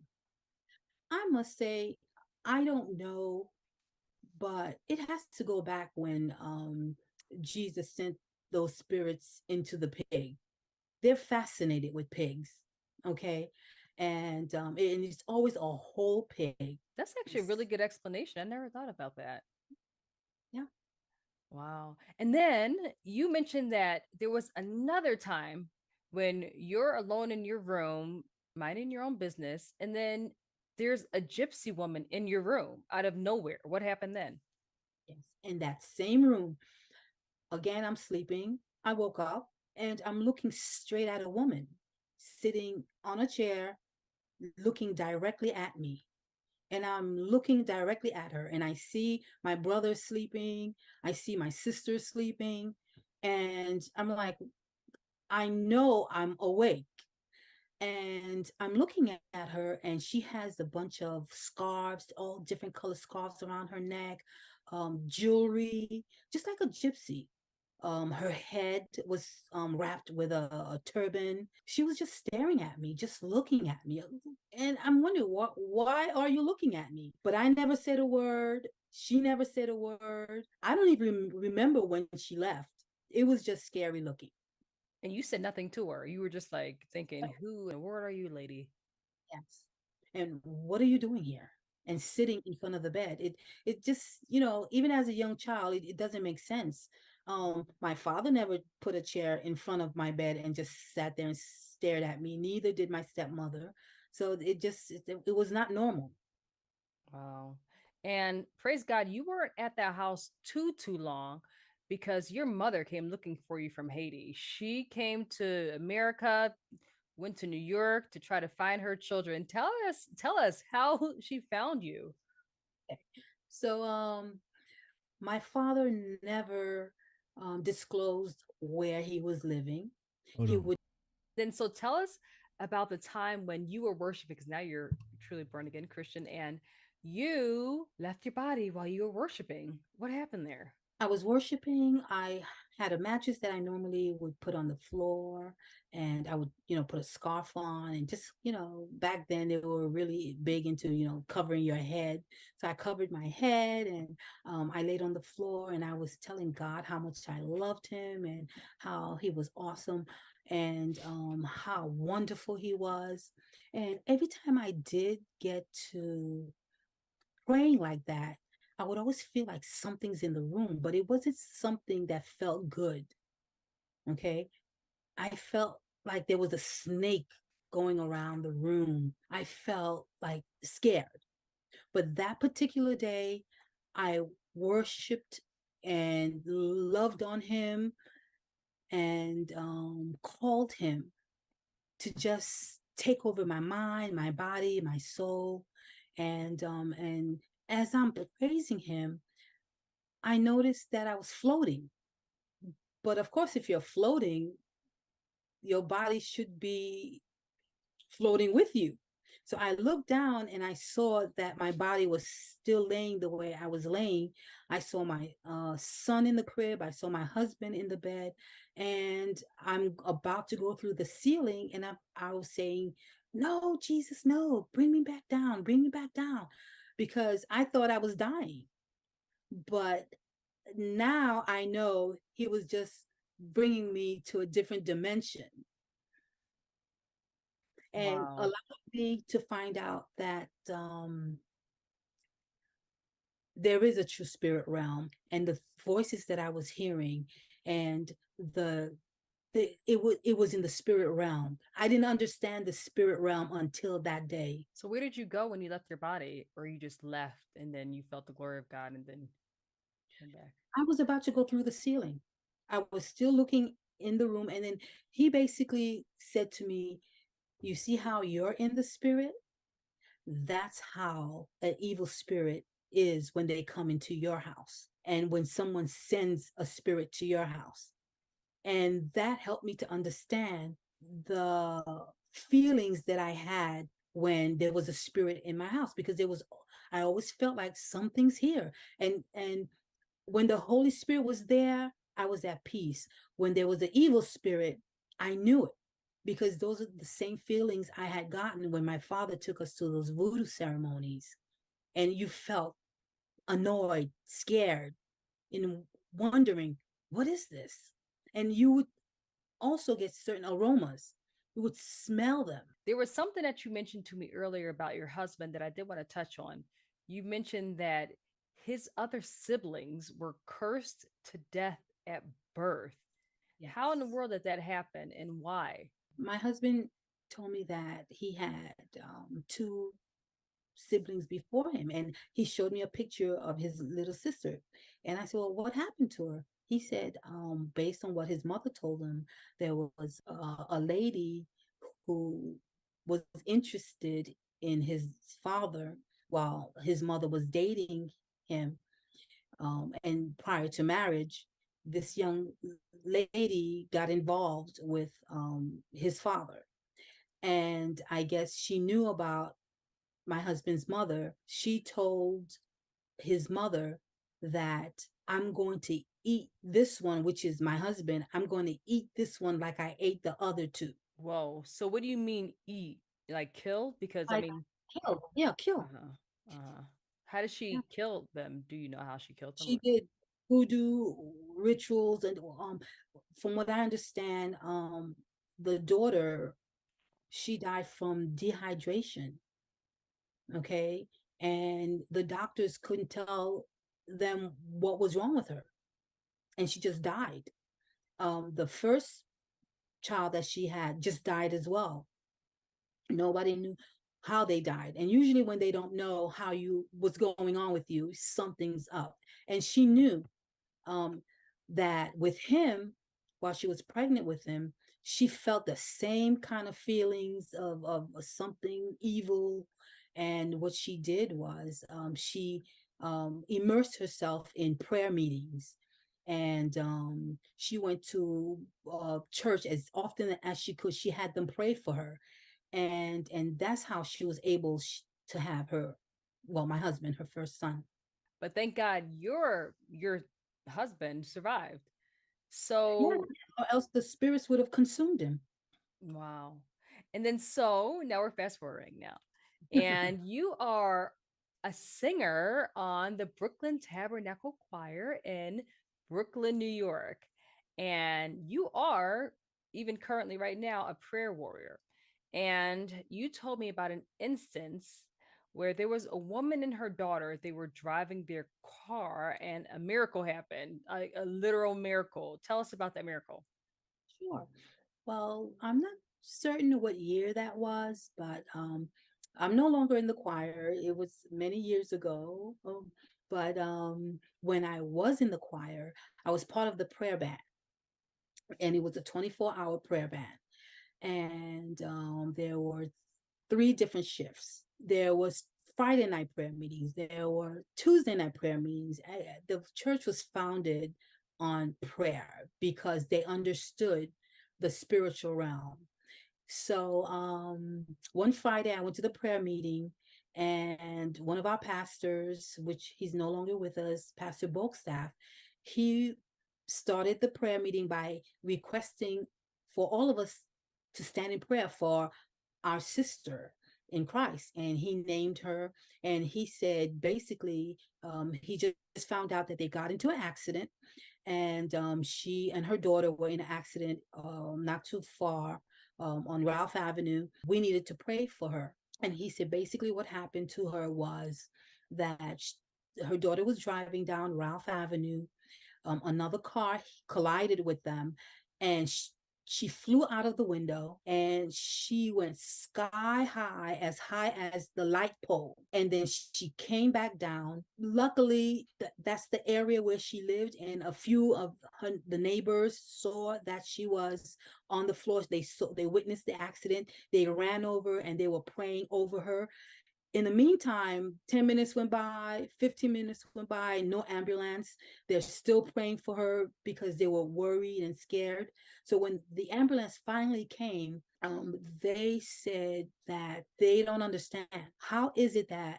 I must say, I don't know, but it has to go back when Jesus sent those spirits into the pig. They're fascinated with pigs, okay? And it's always a whole pig. That's actually a really good explanation. I never thought about that. Yeah. Wow. And then you mentioned that there was another time when you're alone in your room, minding your own business, and then there's a gypsy woman in your room out of nowhere. What happened then? Yes. In that same room. Again, I'm sleeping. I woke up and I'm looking straight at a woman sitting on a chair, looking directly at me. And I'm looking directly at her, and I see my brother sleeping. I see my sister sleeping. And I'm like, I know I'm awake. And I'm looking at her, and she has a bunch of scarves, all different color scarves around her neck, jewelry, just like a gypsy. Her head was wrapped with a turban. She was just staring at me, just looking at me. And I'm wondering, why are you looking at me? But I never said a word. She never said a word. I don't even remember when she left. It was just scary looking. And you said nothing to her. You were just like thinking, who and where are you, lady? Yes. And what are you doing here? And sitting in front of the bed. It just, even as a young child, it doesn't make sense. My father never put a chair in front of my bed and just sat there and stared at me. Neither did my stepmother. So it was not normal. Wow. And praise God, you weren't at that house too long, because your mother came looking for you from Haiti. She came to America, went to New York to try to find her children. Tell us how she found you. So my father never disclosed where he was living. He would Then so tell us about the time when you were worshiping, because now you're truly born again Christian, and you left your body while you were worshiping. What happened there? I was worshiping. I had a mattress that I normally would put on the floor, and I would, put a scarf on, and just, back then they were really big into, covering your head. So I covered my head, and I laid on the floor, and I was telling God how much I loved him and how he was awesome, and how wonderful he was. And every time I did get to praying like that, I would always feel like something's in the room, but it wasn't something that felt good. Okay. I felt like there was a snake going around the room. I felt like scared. But that particular day, I worshiped and loved on him and called him to just take over my mind, my body, my soul. And as I'm praising him, I noticed that I was floating. But of course, if you're floating, your body should be floating with you. So I looked down and I saw that my body was still laying the way I was laying. I saw my son in the crib. I saw my husband in the bed. And I'm about to go through the ceiling. And I was saying, no, Jesus, no, bring me back down. Bring me back down. Because I thought I was dying. But now I know he was just bringing me to a different dimension. And allowed me to find out that there is a true spirit realm, and the voices that I was hearing, and it was in the spirit realm. I didn't understand the spirit realm until that day. So where did you go when you left your body, or you just left and then you felt the glory of God and then came back? I was about to go through the ceiling. I was still looking in the room, and then he basically said to me, "You see how you're in the spirit? That's how an evil spirit is when they come into your house, and when someone sends a spirit to your house." And that helped me to understand the feelings that I had when there was a spirit in my house, because I always felt like something's here. And when the Holy Spirit was there, I was at peace. When there was an evil spirit, I knew it, because those are the same feelings I had gotten when my father took us to those voodoo ceremonies. And you felt annoyed, scared, and wondering, what is this? And you would also get certain aromas. You would smell them. There was something that you mentioned to me earlier about your husband that I did want to touch on. You mentioned that his other siblings were cursed to death at birth. Yes. How in the world did that happen, and why? My husband told me that he had 2 siblings before him, and he showed me a picture of his little sister. And I said, well, what happened to her? He said, based on what his mother told him, there was a lady who was interested in his father while his mother was dating him. And prior to marriage, this young lady got involved with his father. And I guess she knew about my husband's mother. She told his mother that I'm going to eat this one, which is my husband. I'm going to eat this one like I ate the other 2. Whoa. So what do you mean eat? Like kill? Because like, I mean, kill. Yeah, kill. How did she kill them? Do you know how she killed them? She did voodoo rituals, and from what I understand, the daughter, she died from dehydration. Okay. And the doctors couldn't tell them what was wrong with her. And she just died. The first child that she had just died as well. Nobody knew how they died. And usually when they don't know what's going on with you, something's up. And she knew that with him, while she was pregnant with him, she felt the same kind of feelings of something evil. And what she did was she immersed herself in prayer meetings, and she went to church as often as she could. She had them pray for her, and that's how she was able to have my husband, her first son. But thank God your husband survived. So, or else the spirits would have consumed him. Wow. And then now we're fast forwarding now. And you are a singer on the Brooklyn Tabernacle Choir in Brooklyn, New York. And you are, even currently right now, a prayer warrior. And you told me about an instance where there was a woman and her daughter. They were driving their car and a miracle happened, a literal miracle. Tell us about that miracle. Sure. Well, I'm not certain what year that was, but I'm no longer in the choir. It was many years ago. But when I was in the choir, I was part of the prayer band. And it was a 24-hour prayer band. And there were 3 different shifts. There was Friday night prayer meetings. There were Tuesday night prayer meetings. The church was founded on prayer because they understood the spiritual realm. So one Friday I went to the prayer meeting, and one of our pastors, which he's no longer with us, Pastor Bolkstaff, he started the prayer meeting by requesting for all of us to stand in prayer for our sister in Christ. And he named her, and he said, basically, he just found out that they got into an accident, and she and her daughter were in an accident not too far on Ralph Avenue. We needed to pray for her. And he said, basically what happened to her was that her daughter was driving down Ralph Avenue. Another car collided with them, and she flew out of the window, and she went sky high as the light pole, and then she came back down. Luckily, that's the area where she lived, and a few of the neighbors saw that she was on the floor. They witnessed the accident. They ran over and they were praying over her. In the meantime, 10 minutes went by, 15 minutes went by, no ambulance. They're still praying for her because they were worried and scared. So when the ambulance finally came, they said that they don't understand. How is it that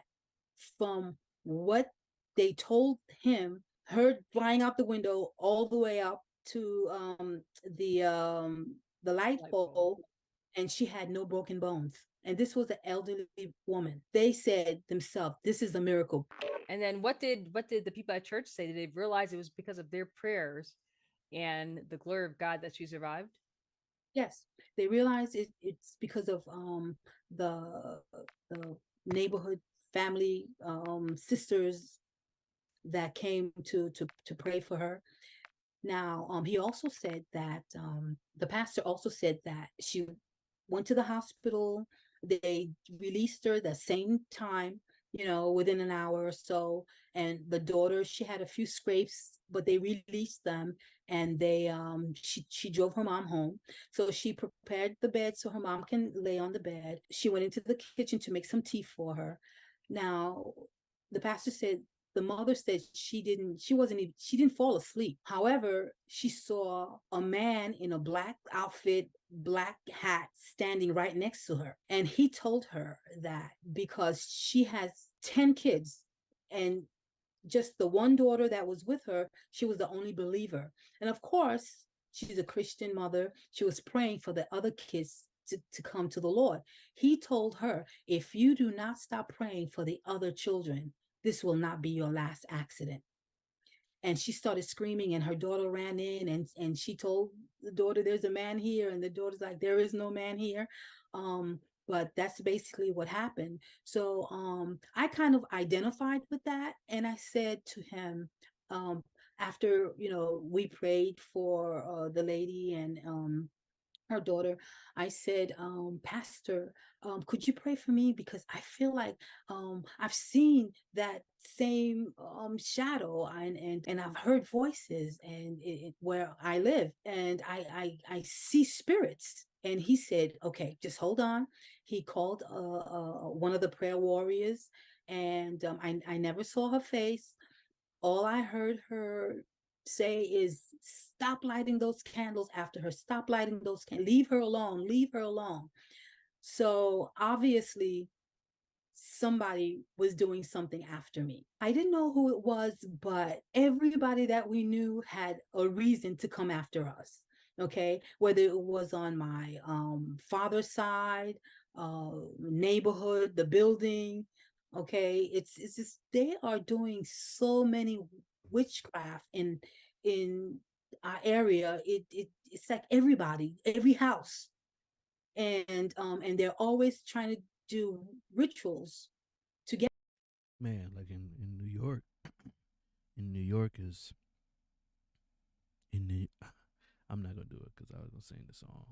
from what they told him, her flying out the window all the way up to the light pole, and she had no broken bones? And this was an elderly woman. They said themselves, this is a miracle. And then what did the people at church say? Did they realize it was because of their prayers and the glory of God that she survived? Yes, they realized it's because of the neighborhood family sisters that came to pray for her. Now, he also said that the pastor also said that she went to the hospital. They released her the same time, within an hour or so. And the daughter, she had a few scrapes, but they released them, and she drove her mom home. So she prepared the bed so her mom can lay on the bed. She went into the kitchen to make some tea for her. Now, the pastor said, the mother said she didn't fall asleep. However, she saw a man in a black outfit, black hat, standing right next to her. And he told her that because she has 10 kids, and just the one daughter that was with her, she was the only believer. And of course, she's a Christian mother. She was praying for the other kids to come to the Lord. He told her, if you do not stop praying for the other children, this will not be your last accident. And she started screaming, and her daughter ran in, and she told the daughter, there's a man here. And the daughter's like, there is no man here. But that's basically what happened. So I kind of identified with that. And I said to him, after, we prayed for the lady and her daughter, I said, Pastor, could you pray for me? Because I feel like I've seen that same shadow, and I've heard voices, and where I live, and I see spirits. And he said, okay, just hold on. He called one of the prayer warriors, and I never saw her face. All I heard her say is, stop lighting those candles after her. Stop lighting those candles. Leave her alone. Leave her alone. So obviously, somebody was doing something after me. I didn't know who it was, but everybody that we knew had a reason to come after us. Okay, whether it was on my father's side, neighborhood, the building. Okay, it's just, they are doing so many witchcraft in our area. It's like everybody, every house, and they're always trying to do rituals to get. Man, like in New York, is in the. I'm not gonna do it because I was gonna sing the song,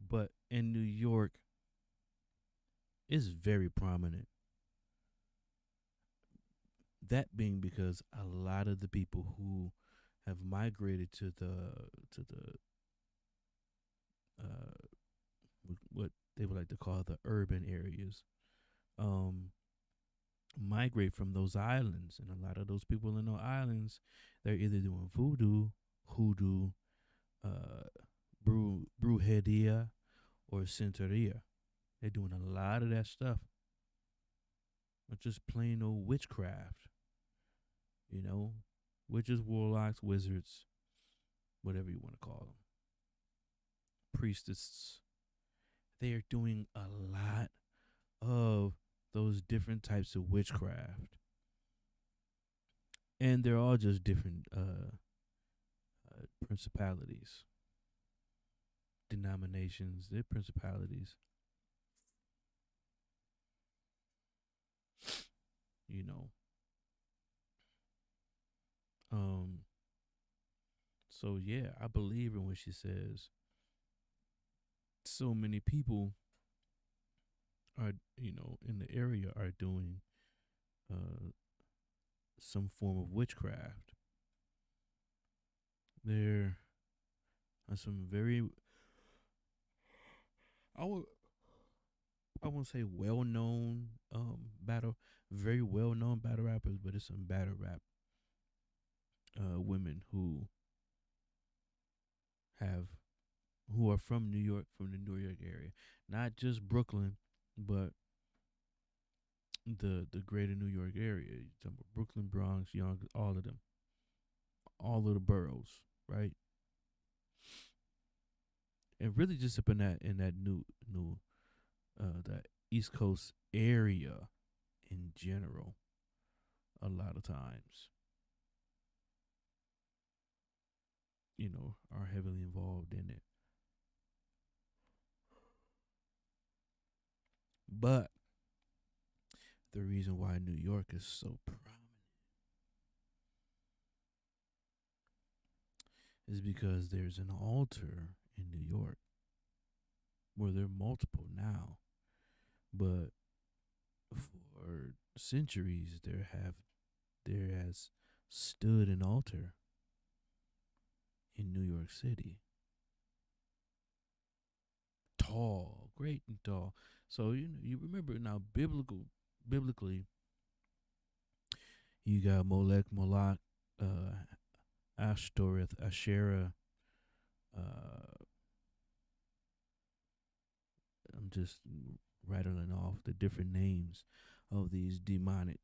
but in New York, it's very prominent. That being because a lot of the people who have migrated to what they would like to call the urban areas, migrate from those islands, and a lot of those people in those islands, they're either doing voodoo, hoodoo, brujeria, or santeria. They're doing a lot of that stuff, or just plain old witchcraft. Witches, warlocks, wizards, whatever you want to call them, priestesses. They are doing a lot of those different types of witchcraft, and they're all just different principalities, denominations. They're principalities. So yeah, I believe in when she says so many people are, in the area are doing some form of witchcraft. There are some very, I would I won't say well known very well known battle rappers, but it's some battle rap women have who are from New York, from the New York area, not just Brooklyn, but the greater New York area. You talking about Brooklyn, Bronx, Yonkers, all of them, all of the boroughs, right? And really just up in that new that East Coast area in general, a lot of times, are heavily involved in it. But the reason why New York is so prominent is because there's an altar in New York. Well, there are multiple now, but for centuries there has stood an altar in New York City. Tall, great and tall. So you remember now biblically, you got Molech, Moloch, Ashtoreth, Asherah. I'm just rattling off the different names of these demonic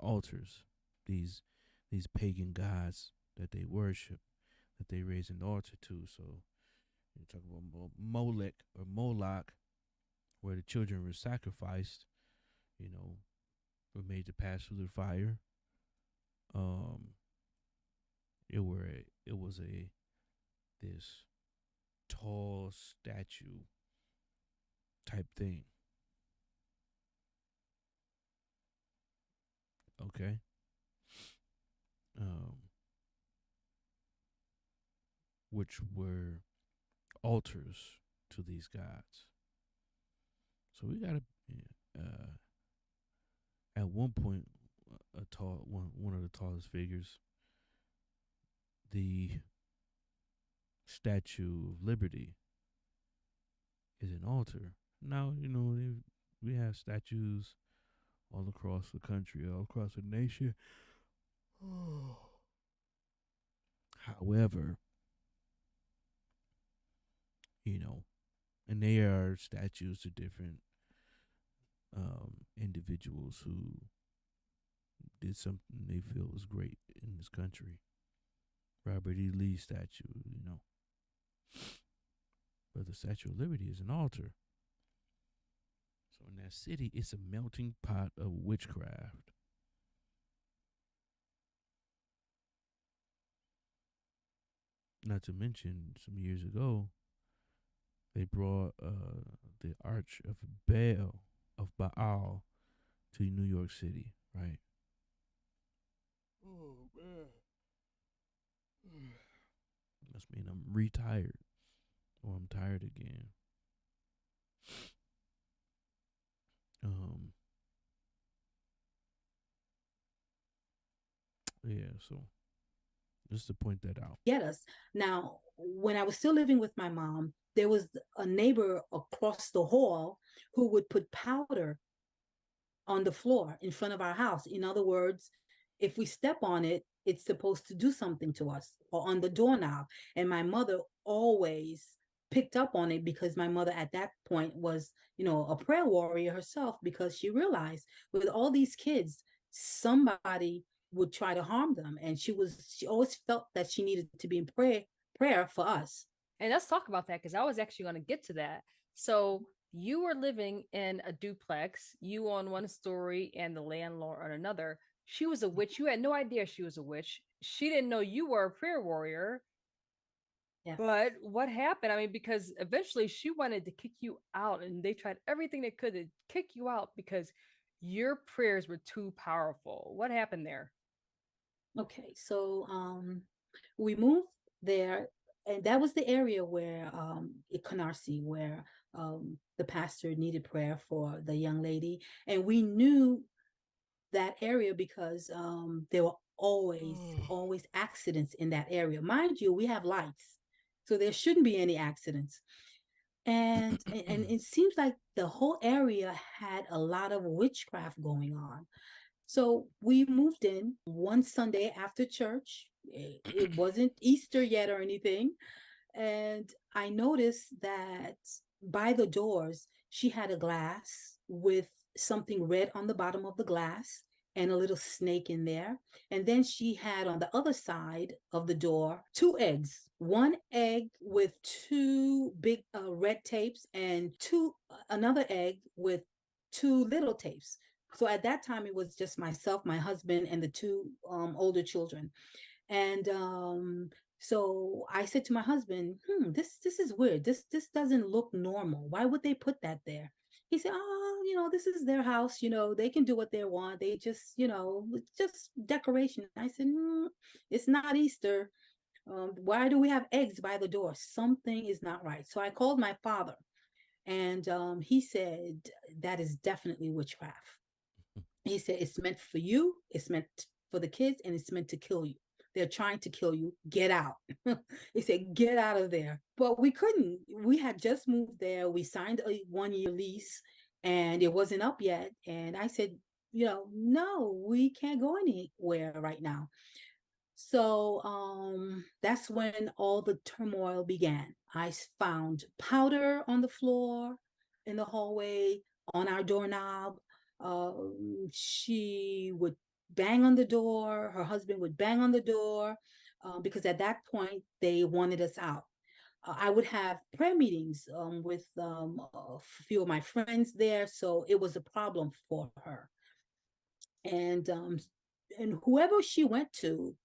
altars, these pagan gods that they worship, that they raise an altar to. So you talk about Molech or Moloch, where the children were sacrificed, were made to pass through the fire. It was this tall statue type thing. Okay. Which were altars to these gods. So we got at one point one of the tallest figures, the Statue of Liberty, is an altar. Now, we have statues all across the country, all across the nation. However, and they are statues to different individuals who did something they feel was great in this country. Robert E. Lee statue, But the Statue of Liberty is an altar. So in that city, it's a melting pot of witchcraft. Not to mention, some years ago, they brought the Arch of Baal to New York City, right? Oh, man. Must mean I'm retired or I'm tired again. Yeah, so just to point that out. Get us. Now, when I was still living with my mom, there was a neighbor across the hall who would put powder on the floor in front of our house. In other words, if we step on it, it's supposed to do something to us, or on the doorknob. And my mother always picked up on it, because my mother at that point was, a prayer warrior herself, because she realized with all these kids, somebody would try to harm them. And she always felt that she needed to be in prayer for us. And let's talk about that, because I was actually going to get to that. So you were living in a duplex, you on one story and the landlord on another. She was a witch. You had no idea she was a witch. She didn't know you were a prayer warrior. Yes. But what happened? I mean, because eventually she wanted to kick you out, and they tried everything they could to kick you out because your prayers were too powerful. What happened there? Okay, so we moved there, and that was the area where in Canarsie, where the pastor needed prayer for the young lady, and we knew that area because there were always accidents in that area. Mind you, we have lights, so there shouldn't be any accidents. And it seems like the whole area had a lot of witchcraft going on. So we moved in one Sunday after church. It wasn't Easter yet or anything. And I noticed that by the doors, she had a glass with something red on the bottom of the glass and a little snake in there. And then she had on the other side of the door two eggs, one egg with two big red tapes, and another egg with two little tapes. So at that time, it was just myself, my husband, and the two older children. And so I said to my husband, this is weird. This doesn't look normal. Why would they put that there? He said, oh, this is their house. They can do what they want. They just, it's just decoration. I said, it's not Easter. Why do we have eggs by the door? Something is not right. So I called my father, and he said, that is definitely witchcraft. He said, it's meant for you, it's meant for the kids, and it's meant to kill you. They're trying to kill you. Get out. He said, get out of there. But we couldn't. We had just moved there. We signed a 1-year lease, and it wasn't up yet. And I said, no, we can't go anywhere right now. So that's when all the turmoil began. I found powder on the floor, in the hallway, on our doorknob. She would bang on the door. Her husband would bang on the door because at that point they wanted us out. I would have prayer meetings with a few of my friends there, so it was a problem for her. And whoever she went to,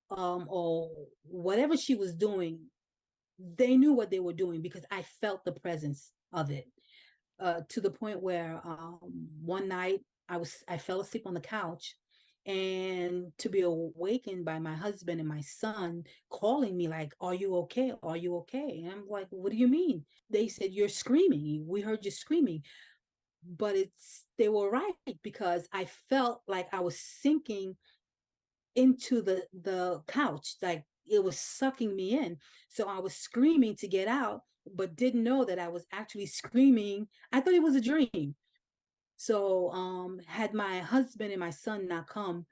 or whatever she was doing, they knew what they were doing because I felt the presence of it. To the point where one night I fell asleep on the couch, and to be awakened by my husband and my son calling me like, are you okay? Are you okay? And I'm like, what do you mean? They said, you're screaming. We heard you screaming. But they were right, because I felt like I was sinking into the couch, like it was sucking me in. So I was screaming to get out, but didn't know that I was actually screaming. I thought it was a dream. So had my husband and my son not come,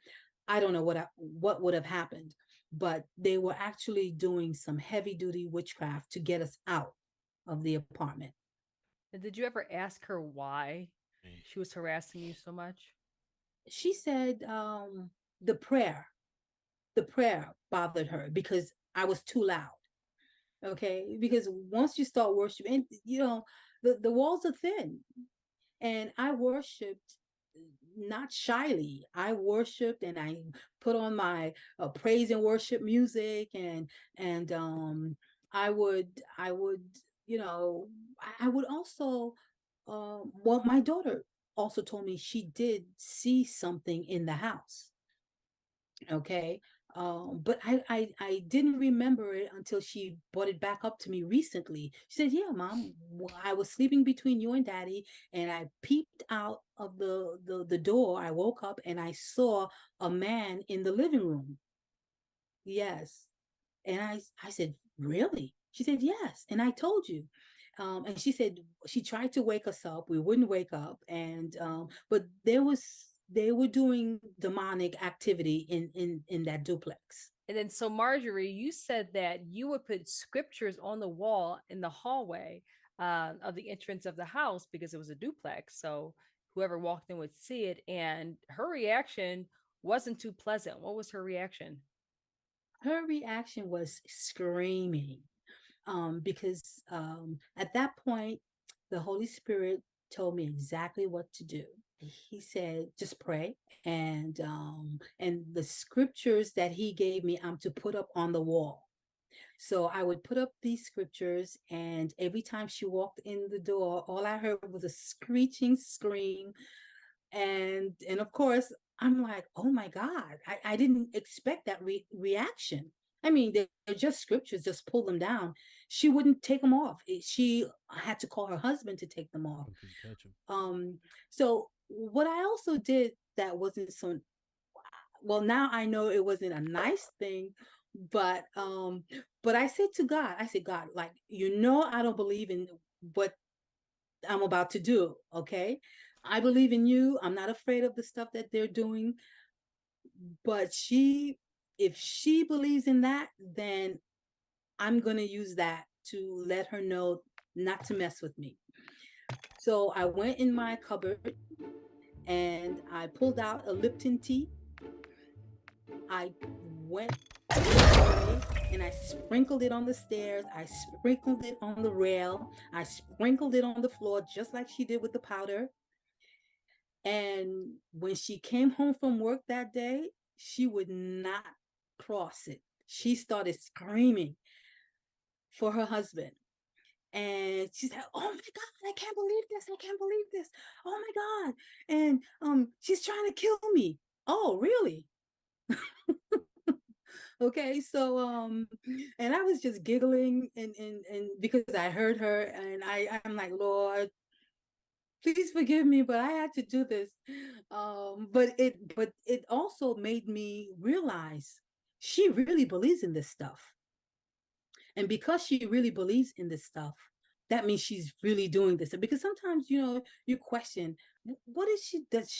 I don't know what would have happened. But they were actually doing some heavy duty witchcraft to get us out of the apartment. And did you ever ask her why she was harassing you so much? She said the prayer bothered her because I was too loud. Okay, because once you start worshiping, the walls are thin, and I worshiped not shyly. I worshiped, and I put on my praise and worship music, and I would I would also well, my daughter also told me she did see something in the house. Okay. But I didn't remember it until she brought it back up to me recently. She said, yeah, Mom, I was sleeping between you and Daddy, and I peeped out of the door. I woke up and I saw a man in the living room. Yes. And I said, really? She said, yes. And I told you. And she said she tried to wake us up. We wouldn't wake up. And but they were doing demonic activity in that duplex. And then, so Marjorie, you said that you would put scriptures on the wall in the hallway of the entrance of the house because it was a duplex. So whoever walked in would see it. And her reaction wasn't too pleasant. What was her reaction? Her reaction was screaming because at that point, the Holy Spirit told me exactly what to do. He said, just pray, and the scriptures that he gave me, I'm to put up on the wall. So I would put up these scriptures, and every time she walked in the door, all I heard was a screeching scream. And of course, I'm like, oh my God, I didn't expect that reaction. I mean, they're just scriptures, just pull them down. She wouldn't take them off. She had to call her husband to take them off. So what I also did that wasn't so, well, now I know it wasn't a nice thing, but I said to God, I said, God, like, I don't believe in what I'm about to do. Okay. I believe in you. I'm not afraid of the stuff that they're doing. But if she believes in that, then I'm going to use that to let her know not to mess with me. So I went in my cupboard and I pulled out a Lipton tea. I went and I sprinkled it on the stairs. I sprinkled it on the rail. I sprinkled it on the floor, just like she did with the powder. And when she came home from work that day, she would not cross it. She started screaming for her husband. And she said, oh my God, I can't believe this. I can't believe this. Oh my God. And she's trying to kill me. Oh, really? Okay, so and I was just giggling and because I heard her, and I'm like, Lord, please forgive me, but I had to do this. But it also made me realize she really believes in this stuff. And because she really believes in this stuff, that means she's really doing this. And because sometimes, you question, what is she, does